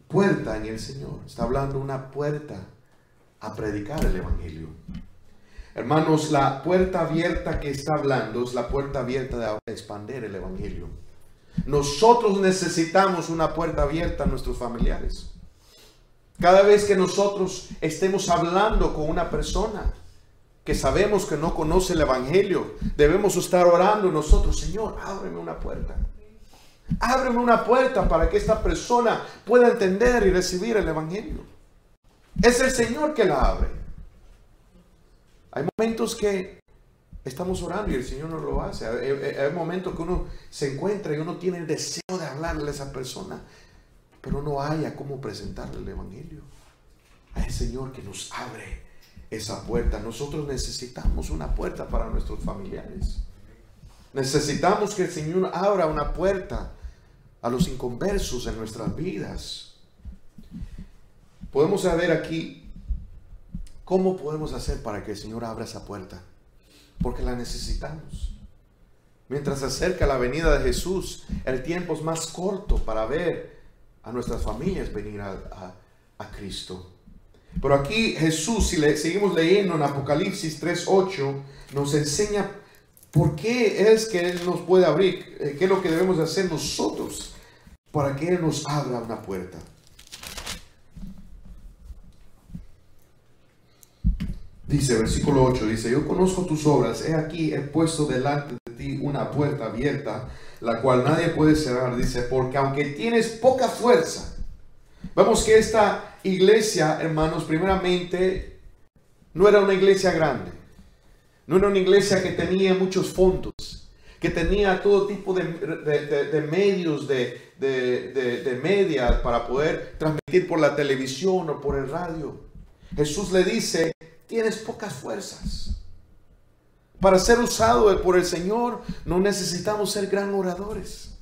puerta en el Señor. Está hablando una puerta a predicar el evangelio. Hermanos, la puerta abierta que está hablando es la puerta abierta de expandir el evangelio. Nosotros necesitamos una puerta abierta a nuestros familiares. Cada vez que nosotros estemos hablando con una persona que sabemos que no conoce el evangelio, debemos estar orando nosotros, Señor, ábreme una puerta. Ábreme una puerta para que esta persona pueda entender y recibir el evangelio. Es el Señor que la abre. Hay momentos que estamos orando y el Señor no lo hace. Hay momentos que uno se encuentra y uno tiene el deseo de hablarle a esa persona, pero no haya cómo presentarle el evangelio. Hay el Señor que nos abre esa puerta. Nosotros necesitamos una puerta para nuestros familiares. Necesitamos que el Señor abra una puerta a los inconversos en nuestras vidas. Podemos saber aquí cómo podemos hacer para que el Señor abra esa puerta, porque la necesitamos. Mientras se acerca la venida de Jesús, el tiempo es más corto para ver a nuestras familias venir a Cristo. Pero aquí Jesús, si seguimos leyendo en Apocalipsis 3:8, nos enseña por qué es que Él nos puede abrir, qué es lo que debemos hacer nosotros para que Él nos abra una puerta. Dice, versículo 8, dice, yo conozco tus obras, he aquí he puesto delante de ti una puerta abierta, la cual nadie puede cerrar. Dice, porque aunque tienes poca fuerza. Vemos que esta iglesia, hermanos, primeramente, no era una iglesia grande. No era una iglesia que tenía muchos fondos, que tenía todo tipo de medios, de media para poder transmitir por la televisión o por el radio. Jesús le dice tienes pocas fuerzas. Para ser usado por el Señor no necesitamos ser gran oradores.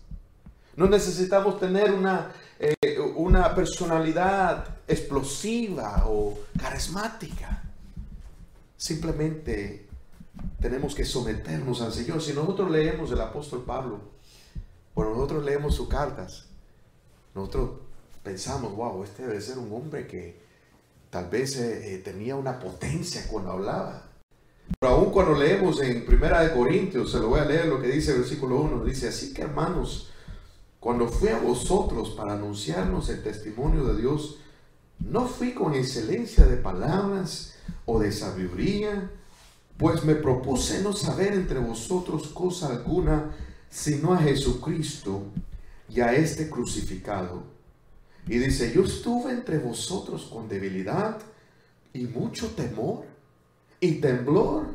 No necesitamos tener una personalidad explosiva o carismática. Simplemente tenemos que someternos al Señor. Si nosotros leemos el apóstol Pablo, o nosotros leemos sus cartas, nosotros pensamos, wow, este debe ser un hombre que tal vez tenía una potencia cuando hablaba. Pero aún cuando leemos en 1 Corintios, se lo voy a leer lo que dice el versículo 1, dice: así que, hermanos, cuando fui a vosotros para anunciarnos el testimonio de Dios, no fui con excelencia de palabras o de sabiduría, pues me propuse no saber entre vosotros cosa alguna, sino a Jesucristo y a este crucificado. Y dice: yo estuve entre vosotros con debilidad y mucho temor y temblor,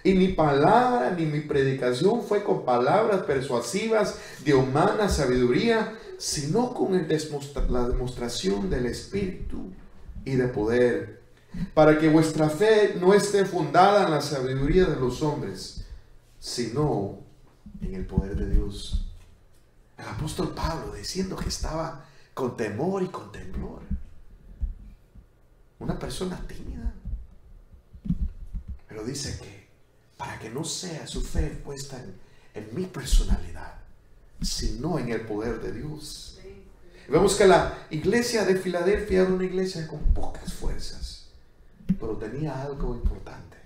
y mi palabra ni mi predicación fue con palabras persuasivas de humana sabiduría, sino con la demostración del Espíritu y de poder, para que vuestra fe no esté fundada en la sabiduría de los hombres, sino en el poder de Dios. El apóstol Pablo diciendo que estaba con temor y con temblor. Una persona tímida. Pero dice que para que no sea su fe puesta en mi personalidad, sino en el poder de Dios. Vemos que la iglesia de Filadelfia era una iglesia con pocas fuerzas, pero tenía algo importante.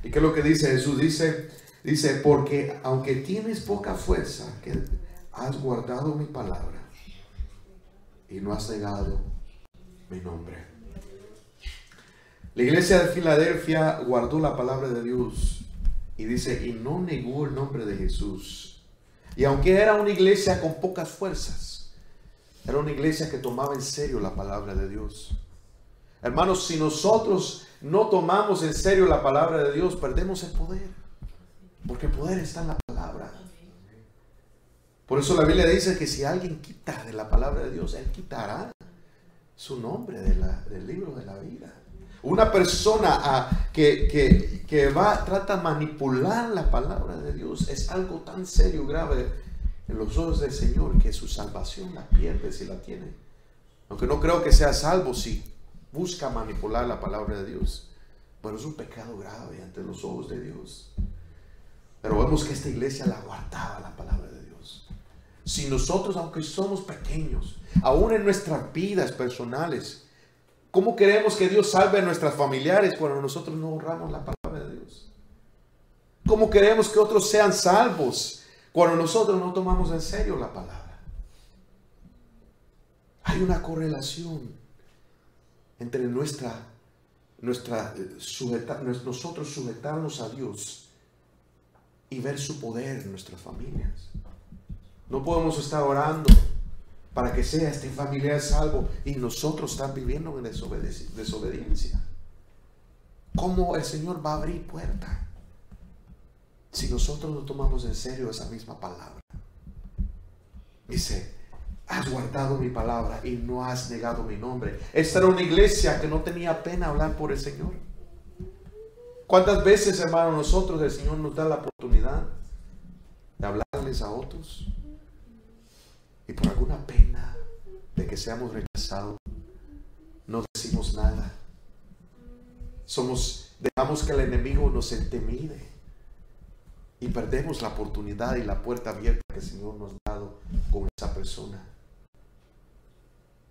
¿Y qué es lo que dice Jesús? Dice, porque aunque tienes poca fuerza, que has guardado mi palabra y no has negado mi nombre. La iglesia de Filadelfia guardó la palabra de Dios y dice, y no negó el nombre de Jesús. Y aunque era una iglesia con pocas fuerzas, era una iglesia que tomaba en serio la palabra de Dios. Hermanos, si nosotros no tomamos en serio la palabra de Dios, perdemos el poder. Porque el poder está en la palabra. Por eso la Biblia dice que si alguien quita de la palabra de Dios, Él quitará su nombre del libro de la vida. Una persona que trata de manipular la palabra de Dios es algo tan serio y grave en los ojos del Señor que su salvación la pierde si la tiene. Aunque no creo que sea salvo si busca manipular la palabra de Dios. Pero es un pecado grave ante los ojos de Dios. Pero vemos que esta iglesia la guardaba la palabra de Dios. Si nosotros, aunque somos pequeños, aún en nuestras vidas personales, ¿cómo queremos que Dios salve a nuestras familiares cuando nosotros no honramos la palabra de Dios? ¿Cómo queremos que otros sean salvos cuando nosotros no tomamos en serio la palabra? Hay una correlación entre nosotros sujetarnos a Dios y ver su poder en nuestras familias. No podemos estar orando para que sea este familiar salvo y nosotros estar viviendo en desobediencia. ¿Cómo el Señor va a abrir puerta si nosotros no tomamos en serio esa misma palabra? Dice, has guardado mi palabra y no has negado mi nombre. Esta era una iglesia que no tenía pena hablar por el Señor. ¿Cuántas veces, hermano, nosotros, el Señor nos da la oportunidad de hablarles a otros? Y por alguna pena de que seamos rechazados, no decimos nada. Dejamos que el enemigo nos intimide y perdemos la oportunidad y la puerta abierta que el Señor nos ha dado con esa persona.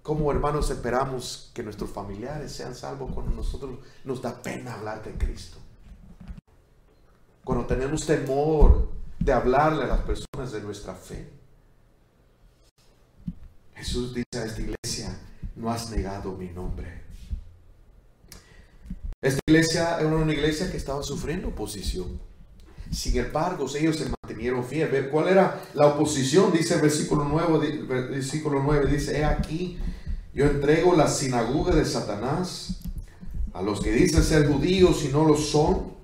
¿Cómo, hermanos, esperamos que nuestros familiares sean salvos cuando nosotros nos da pena hablar de Cristo? Cuando tenemos temor de hablarle a las personas de nuestra fe. Jesús dice a esta iglesia, no has negado mi nombre. Esta iglesia era una iglesia que estaba sufriendo oposición. Sin embargo, ellos se mantenieron fieles. ¿Cuál era la oposición? Dice el versículo 9, dice, he aquí, yo entrego la sinagoga de Satanás a los que dicen ser judíos y no lo son,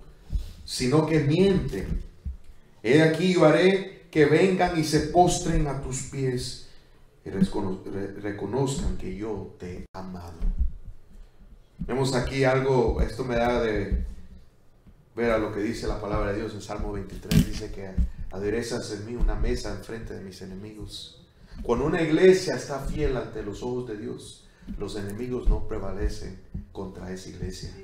sino que mienten. He aquí, yo haré que vengan y se postren a tus pies y reconozcan que yo te he amado. Vemos aquí algo, esto me da de ver a lo que dice la palabra de Dios en Salmo 23. Dice que aderezas en mí una mesa enfrente de mis enemigos. Cuando una iglesia está fiel ante los ojos de Dios, los enemigos no prevalecen contra esa iglesia,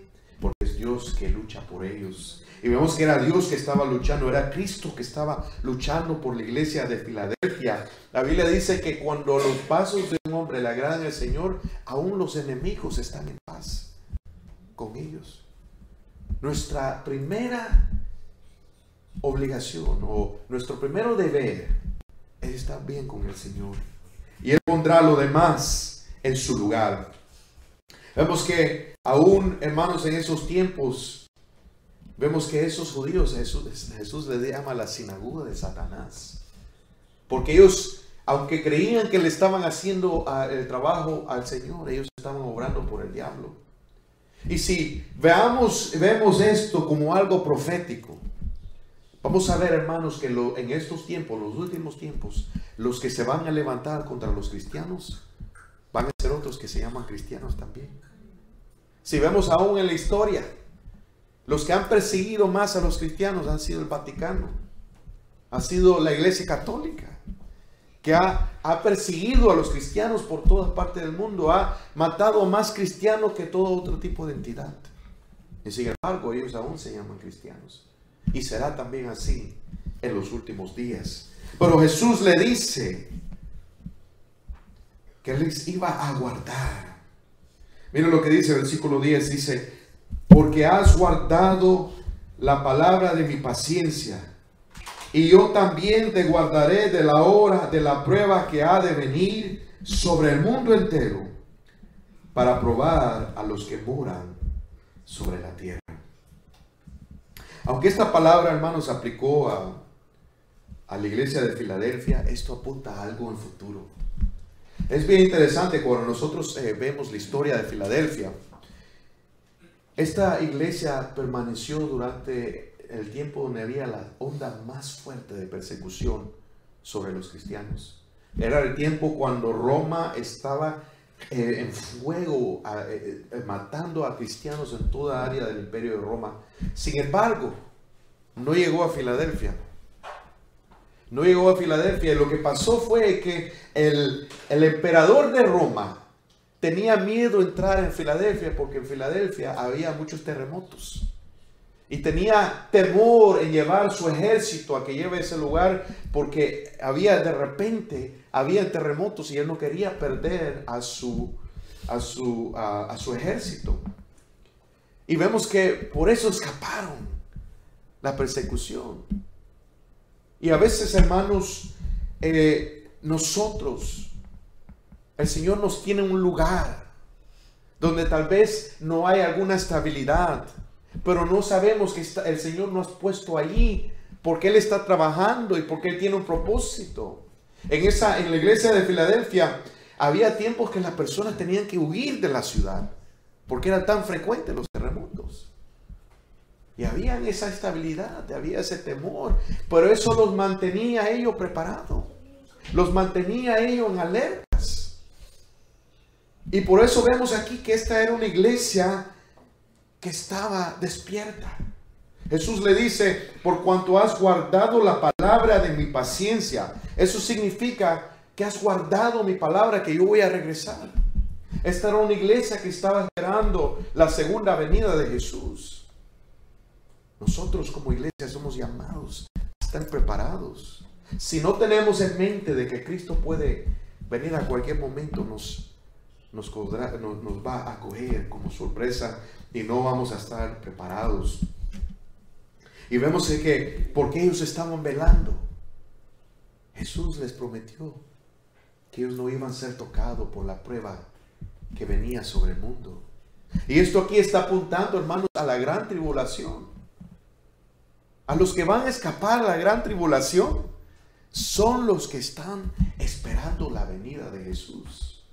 porque es Dios que lucha por ellos. Y vemos que era Dios que estaba luchando, era Cristo que estaba luchando por la iglesia de Filadelfia. La Biblia dice que cuando los pasos de un hombre le agradan al Señor, aún los enemigos están en paz con ellos. Nuestra primera obligación o nuestro primero deber es estar bien con el Señor, y Él pondrá lo demás en su lugar. Vemos que aún, hermanos, en esos tiempos, vemos que esos judíos, Jesús les llama la sinagoga de Satanás, porque ellos, aunque creían que le estaban haciendo el trabajo al Señor, ellos estaban obrando por el diablo. Y si vemos esto como algo profético, vamos a ver, hermanos, que en estos tiempos, los últimos tiempos, los que se van a levantar contra los cristianos van a ser otros que se llaman cristianos también. Si vemos aún en la historia, los que han perseguido más a los cristianos han sido el Vaticano, ha sido la Iglesia Católica, que ha perseguido a los cristianos por todas partes del mundo, ha matado a más cristianos que todo otro tipo de entidad. Y sin embargo, ellos aún se llaman cristianos. Y será también así en los últimos días. Pero Jesús le dice que Él les iba a guardar. Miren lo que dice el versículo 10, dice: porque has guardado la palabra de mi paciencia, y yo también te guardaré de la hora de la prueba que ha de venir sobre el mundo entero, para probar a los que moran sobre la tierra. Aunque esta palabra, hermanos, aplicó a la iglesia de Filadelfia, esto apunta a algo en futuro. Es bien interesante cuando nosotros vemos la historia de Filadelfia. Esta iglesia permaneció durante el tiempo donde había la onda más fuerte de persecución sobre los cristianos. Era el tiempo cuando Roma estaba en fuego, matando a cristianos en toda área del imperio de Roma. Sin embargo, no llegó a Filadelfia. No llegó a Filadelfia. Y lo que pasó fue que el emperador de Roma tenía miedo de entrar en Filadelfia, porque en Filadelfia había muchos terremotos. Y tenía temor en llevar su ejército a que lleve ese lugar, porque de repente había terremotos y él no quería perder a su ejército. Y vemos que por eso escaparon la persecución. Y a veces, hermanos, nosotros, el Señor nos tiene un lugar donde tal vez no hay alguna estabilidad, pero no sabemos que el Señor nos ha puesto allí porque Él está trabajando y porque Él tiene un propósito. En la iglesia de Filadelfia había tiempos que las personas tenían que huir de la ciudad porque eran tan frecuentes los terremotos. Y había esa estabilidad, había ese temor, pero eso los mantenía a ellos preparados, los mantenía a ellos en alertas. Y por eso vemos aquí que esta era una iglesia que estaba despierta. Jesús le dice: por cuanto has guardado la palabra de mi paciencia. Eso significa que has guardado mi palabra, que yo voy a regresar. Esta era una iglesia que estaba esperando la segunda venida de Jesús. Nosotros como iglesia somos llamados a estar preparados. Si no tenemos en mente de que Cristo puede venir a cualquier momento, nos va a acoger como sorpresa y no vamos a estar preparados. Y vemos que porque ellos estaban velando, Jesús les prometió que ellos no iban a ser tocados por la prueba que venía sobre el mundo. Y esto aquí está apuntando, hermanos, a la gran tribulación. A los que van a escapar a la gran tribulación son los que están esperando la venida de Jesús.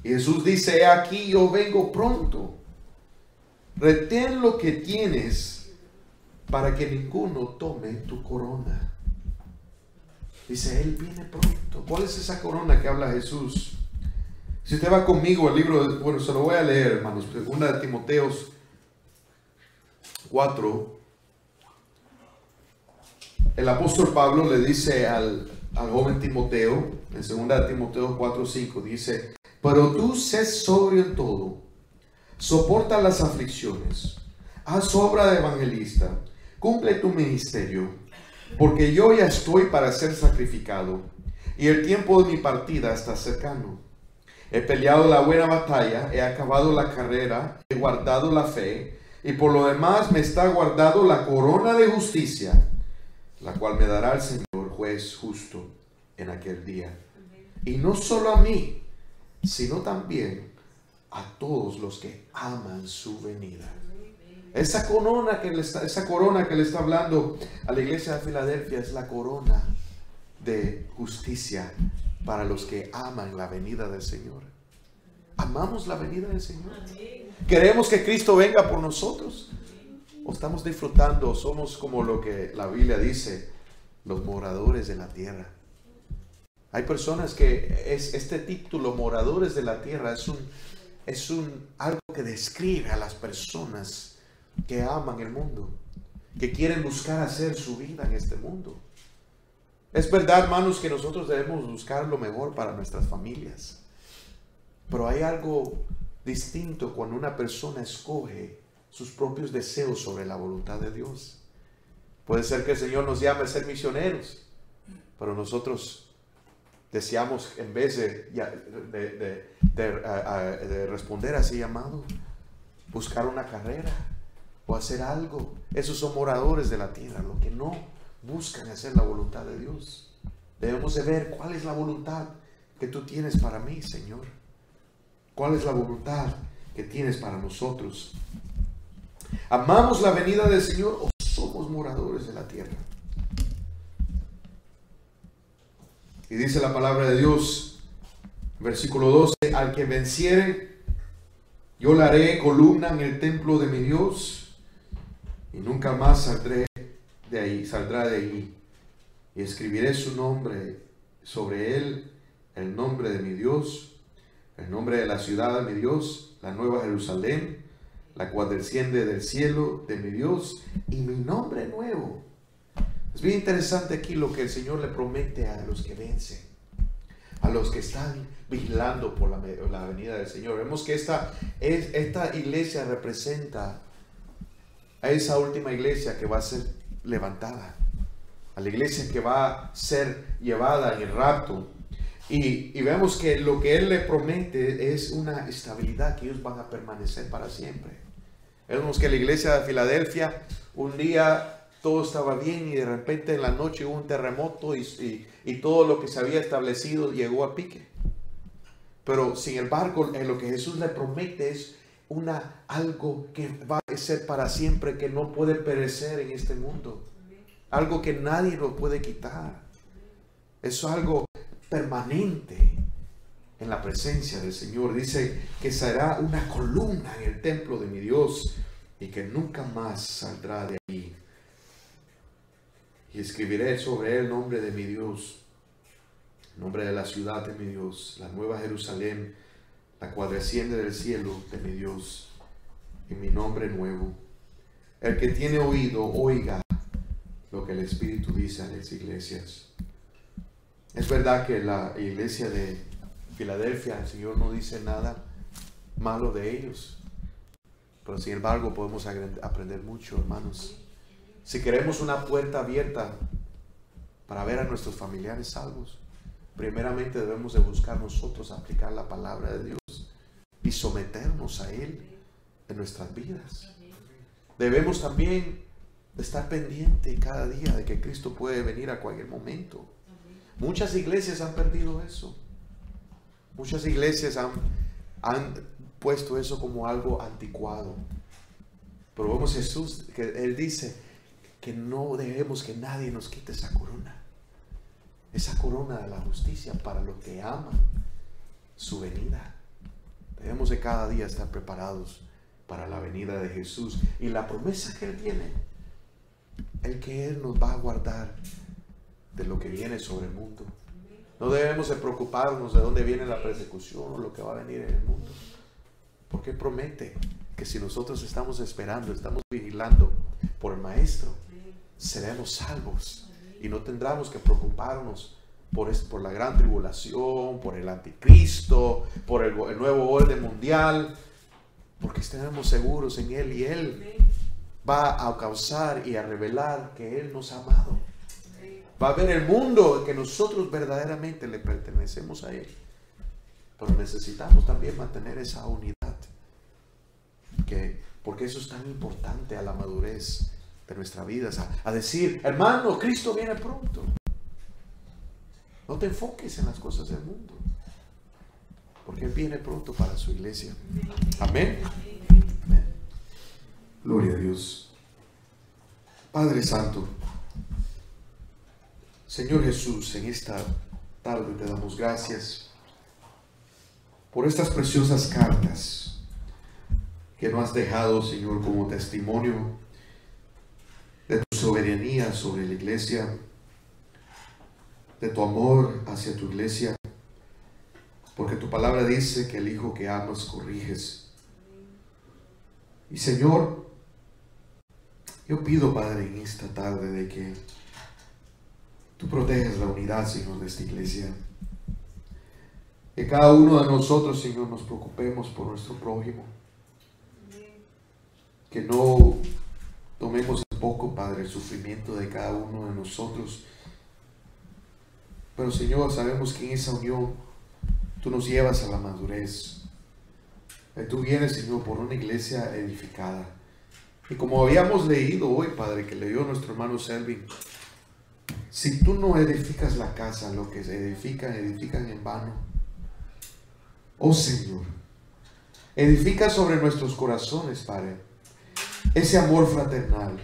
Y Jesús dice: he aquí, yo vengo pronto. Retén lo que tienes para que ninguno tome tu corona. Dice, Él viene pronto. ¿Cuál es esa corona que habla Jesús? Si usted va conmigo al libro, bueno, se lo voy a leer, hermanos, 2 Timoteos 4. El apóstol Pablo le dice al joven Timoteo, en 2 Timoteo 4:5, dice: pero tú sé sobrio en todo, soporta las aflicciones, haz obra de evangelista, cumple tu ministerio, porque yo ya estoy para ser sacrificado, y el tiempo de mi partida está cercano. He peleado la buena batalla, he acabado la carrera, he guardado la fe, y por lo demás me está guardado la corona de justicia, la cual me dará el Señor, juez justo, en aquel día. Y no solo a mí, sino también a todos los que aman su venida. Esa corona que le está hablando a la iglesia de Filadelfia es la corona de justicia para los que aman la venida del Señor. ¿Amamos la venida del Señor? ¿Queremos que Cristo venga por nosotros? ¿O estamos disfrutando? Somos como lo que la Biblia dice, los moradores de la tierra. Hay personas que este título, moradores de la tierra, es algo que describe a las personas que aman el mundo, que quieren buscar hacer su vida en este mundo. Es verdad, hermanos, que nosotros debemos buscar lo mejor para nuestras familias, pero hay algo distinto cuando una persona escoge sus propios deseos sobre la voluntad de Dios. Puede ser que el Señor nos llame a ser misioneros, pero nosotros deseamos, en vez de responder a ese llamado, buscar una carrera o hacer algo. Esos son moradores de la tierra, los que no buscan hacer la voluntad de Dios. Debemos de ver cuál es la voluntad que tú tienes para mí, Señor. ¿Cuál es la voluntad que tienes para nosotros? ¿Amamos la venida del Señor o somos moradores de la tierra? Y dice la palabra de Dios, versículo 12: al que venciere, yo le haré columna en el templo de mi Dios, y nunca más saldrá de ahí. Y escribiré su nombre sobre él, el nombre de mi Dios, el nombre de la ciudad de mi Dios, la nueva Jerusalén, la cual desciende del cielo de mi Dios, y mi nombre nuevo. Es bien interesante aquí lo que el Señor le promete a los que vencen, a los que están vigilando por la venida del Señor. Vemos que esta iglesia representa a esa última iglesia que va a ser levantada, a la iglesia que va a ser llevada en el rapto. Y vemos que lo que Él le promete es una estabilidad, que ellos van a permanecer para siempre. Vemos que la iglesia de Filadelfia, un día todo estaba bien y de repente en la noche hubo un terremoto y todo lo que se había establecido llegó a pique. Pero sin embargo, lo que Jesús le promete es algo que va a ser para siempre, que no puede perecer en este mundo. Algo que nadie lo puede quitar. Es algo permanente en la presencia del Señor. Dice que será una columna en el templo de mi Dios y que nunca más saldrá de ahí. Y escribiré sobre él el nombre de mi Dios, el nombre de la ciudad de mi Dios, la nueva Jerusalén, la cual desciende del cielo de mi Dios, y mi nombre nuevo. El que tiene oído, oiga lo que el Espíritu dice a las iglesias. Es verdad que la iglesia de Filadelfia, el Señor no dice nada malo de ellos, pero sin embargo podemos aprender mucho, hermanos. Si queremos una puerta abierta para ver a nuestros familiares salvos, primeramente debemos de buscar nosotros aplicar la palabra de Dios y someternos a Él en nuestras vidas. Debemos también estar pendiente cada día de que Cristo puede venir a cualquier momento. Muchas iglesias han perdido eso. Muchas iglesias han puesto eso como algo anticuado. Pero vemos Jesús, que Él dice que no debemos que nadie nos quite esa corona de la justicia para los que aman su venida. Debemos de cada día estar preparados para la venida de Jesús y la promesa que Él tiene, el que Él nos va a guardar de lo que viene sobre el mundo. No debemos de preocuparnos de dónde viene la persecución o lo que va a venir en el mundo. Porque Él promete que si nosotros estamos esperando, estamos vigilando por el Maestro, seremos salvos. Y no tendremos que preocuparnos por la gran tribulación, por el anticristo, por el nuevo orden mundial. Porque estaremos seguros en Él y Él va a causar y a revelar que Él nos ha amado. Va a ver el mundo que nosotros verdaderamente le pertenecemos a Él. Pero necesitamos también mantener esa unidad. Porque eso es tan importante a la madurez de nuestra vida. A decir, hermano, Cristo viene pronto. No te enfoques en las cosas del mundo. Porque Él viene pronto para su iglesia. Amén. Amén. Gloria a Dios. Padre Santo, Señor Jesús, en esta tarde te damos gracias por estas preciosas cartas que nos has dejado, Señor, como testimonio de tu soberanía sobre la iglesia, de tu amor hacia tu iglesia, porque tu palabra dice que el hijo que amas corriges. Y Señor, yo pido, Padre, en esta tarde de que tú protejas la unidad, Señor, de esta iglesia. Que cada uno de nosotros, Señor, nos preocupemos por nuestro prójimo. Que no tomemos en poco, Padre, el sufrimiento de cada uno de nosotros. Pero, Señor, sabemos que en esa unión tú nos llevas a la madurez. Tú vienes, Señor, por una iglesia edificada. Y como habíamos leído hoy, Padre, que leyó nuestro hermano Selvin, si tú no edificas la casa, lo que se edifican en vano. Oh Señor, edifica sobre nuestros corazones, Padre, ese amor fraternal,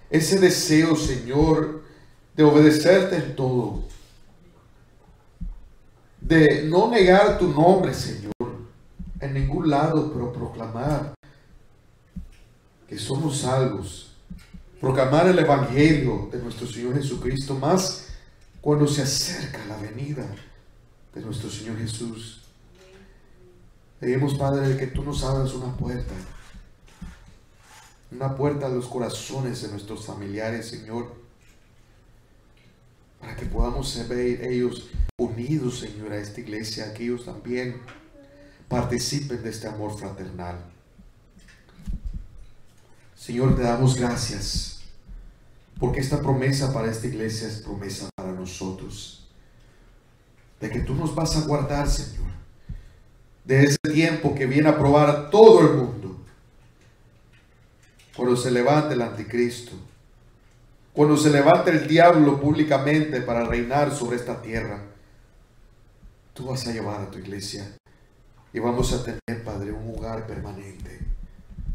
ese deseo, Señor, de obedecerte en todo, de no negar tu nombre, Señor, en ningún lado, pero proclamar que somos salvos. Proclamar el Evangelio de nuestro Señor Jesucristo, más cuando se acerca la venida de nuestro Señor Jesús. Pedimos, Padre, que tú nos abras una puerta a los corazones de nuestros familiares, Señor, para que podamos ver ellos unidos, Señor, a esta iglesia, que ellos también participen de este amor fraternal. Señor, te damos gracias, porque esta promesa para esta iglesia es promesa para nosotros, de que tú nos vas a guardar, Señor, de ese tiempo que viene a probar a todo el mundo, cuando se levante el anticristo, cuando se levante el diablo públicamente para reinar sobre esta tierra. Tú vas a llevar a tu iglesia y vamos a tener, Padre, un hogar permanente,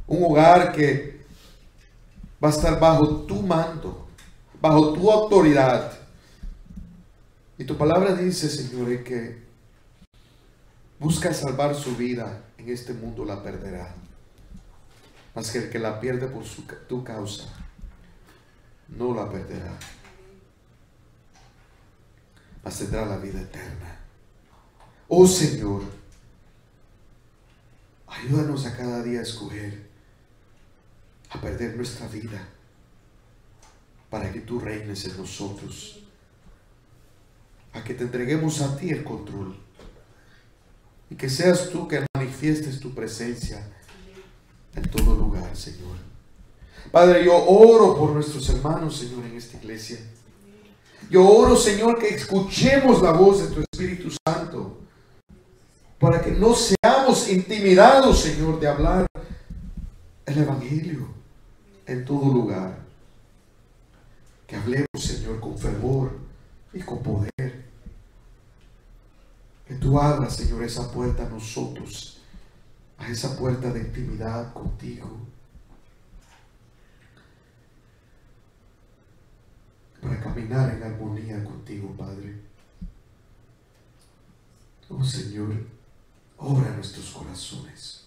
un hogar que va a estar bajo tu mando, bajo tu autoridad. Y tu palabra dice, Señor, que busca salvar su vida en este mundo, la perderá. Mas que el que la pierde por tu causa, no la perderá, mas tendrá la vida eterna. Oh Señor, ayúdanos a cada día a escoger, a perder nuestra vida, para que tú reines en nosotros, a que te entreguemos a ti el control, y que seas tú que manifiestes tu presencia en todo lugar, Señor. Padre, yo oro por nuestros hermanos, Señor, en esta iglesia. Yo oro, Señor, que escuchemos la voz de tu Espíritu Santo, para que no seamos intimidados, Señor, de hablar el Evangelio en todo lugar. Que hablemos, Señor, con fervor y con poder. Que tú abras, Señor, esa puerta a nosotros, a esa puerta de intimidad contigo, para caminar en armonía contigo, Padre. Oh Señor, obra en nuestros corazones.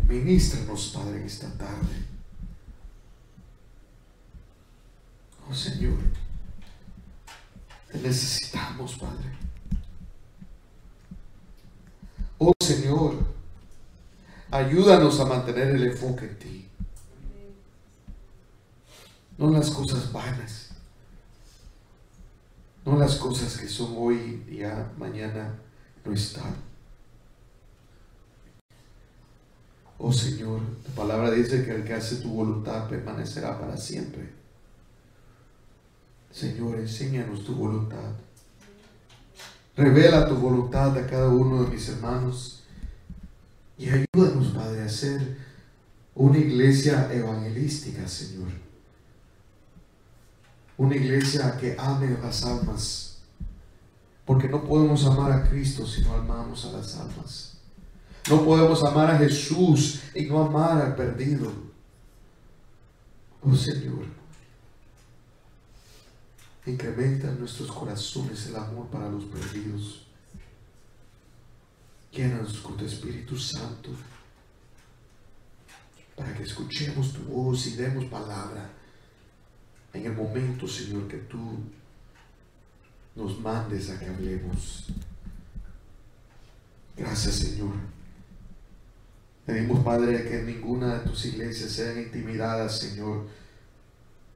Ministranos, Padre, en esta tarde. Oh Señor, Te necesitamos, Padre. Oh Señor, ayúdanos a mantener el enfoque en ti. No en las cosas vanas. No en las cosas que son hoy y ya mañana no están. Oh Señor, tu palabra dice que el que hace tu voluntad permanecerá para siempre. Señor, enséñanos tu voluntad. Revela tu voluntad a cada uno de mis hermanos. Y ayúdanos, Padre, a ser una iglesia evangelística, Señor. Una iglesia que ame las almas. Porque no podemos amar a Cristo si no amamos a las almas. No podemos amar a Jesús y no amar al perdido. Oh Señor, incrementa en nuestros corazones el amor para los perdidos. Llénanos con tu Espíritu Santo para que escuchemos tu voz y demos palabra en el momento, Señor, que tú nos mandes a que hablemos. Gracias, Señor. Pedimos, Padre, que ninguna de tus iglesias sean intimidadas, Señor,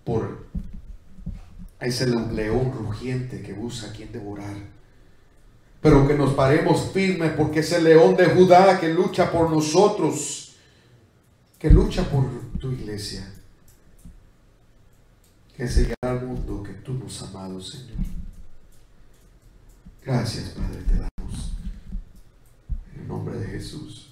por ese león rugiente que busca a quien devorar. Pero que nos paremos firmes porque ese león de Judá que lucha por nosotros, que lucha por tu iglesia, que enseñará al mundo que tú nos has amado, Señor. Gracias, Padre, te damos. En el nombre de Jesús.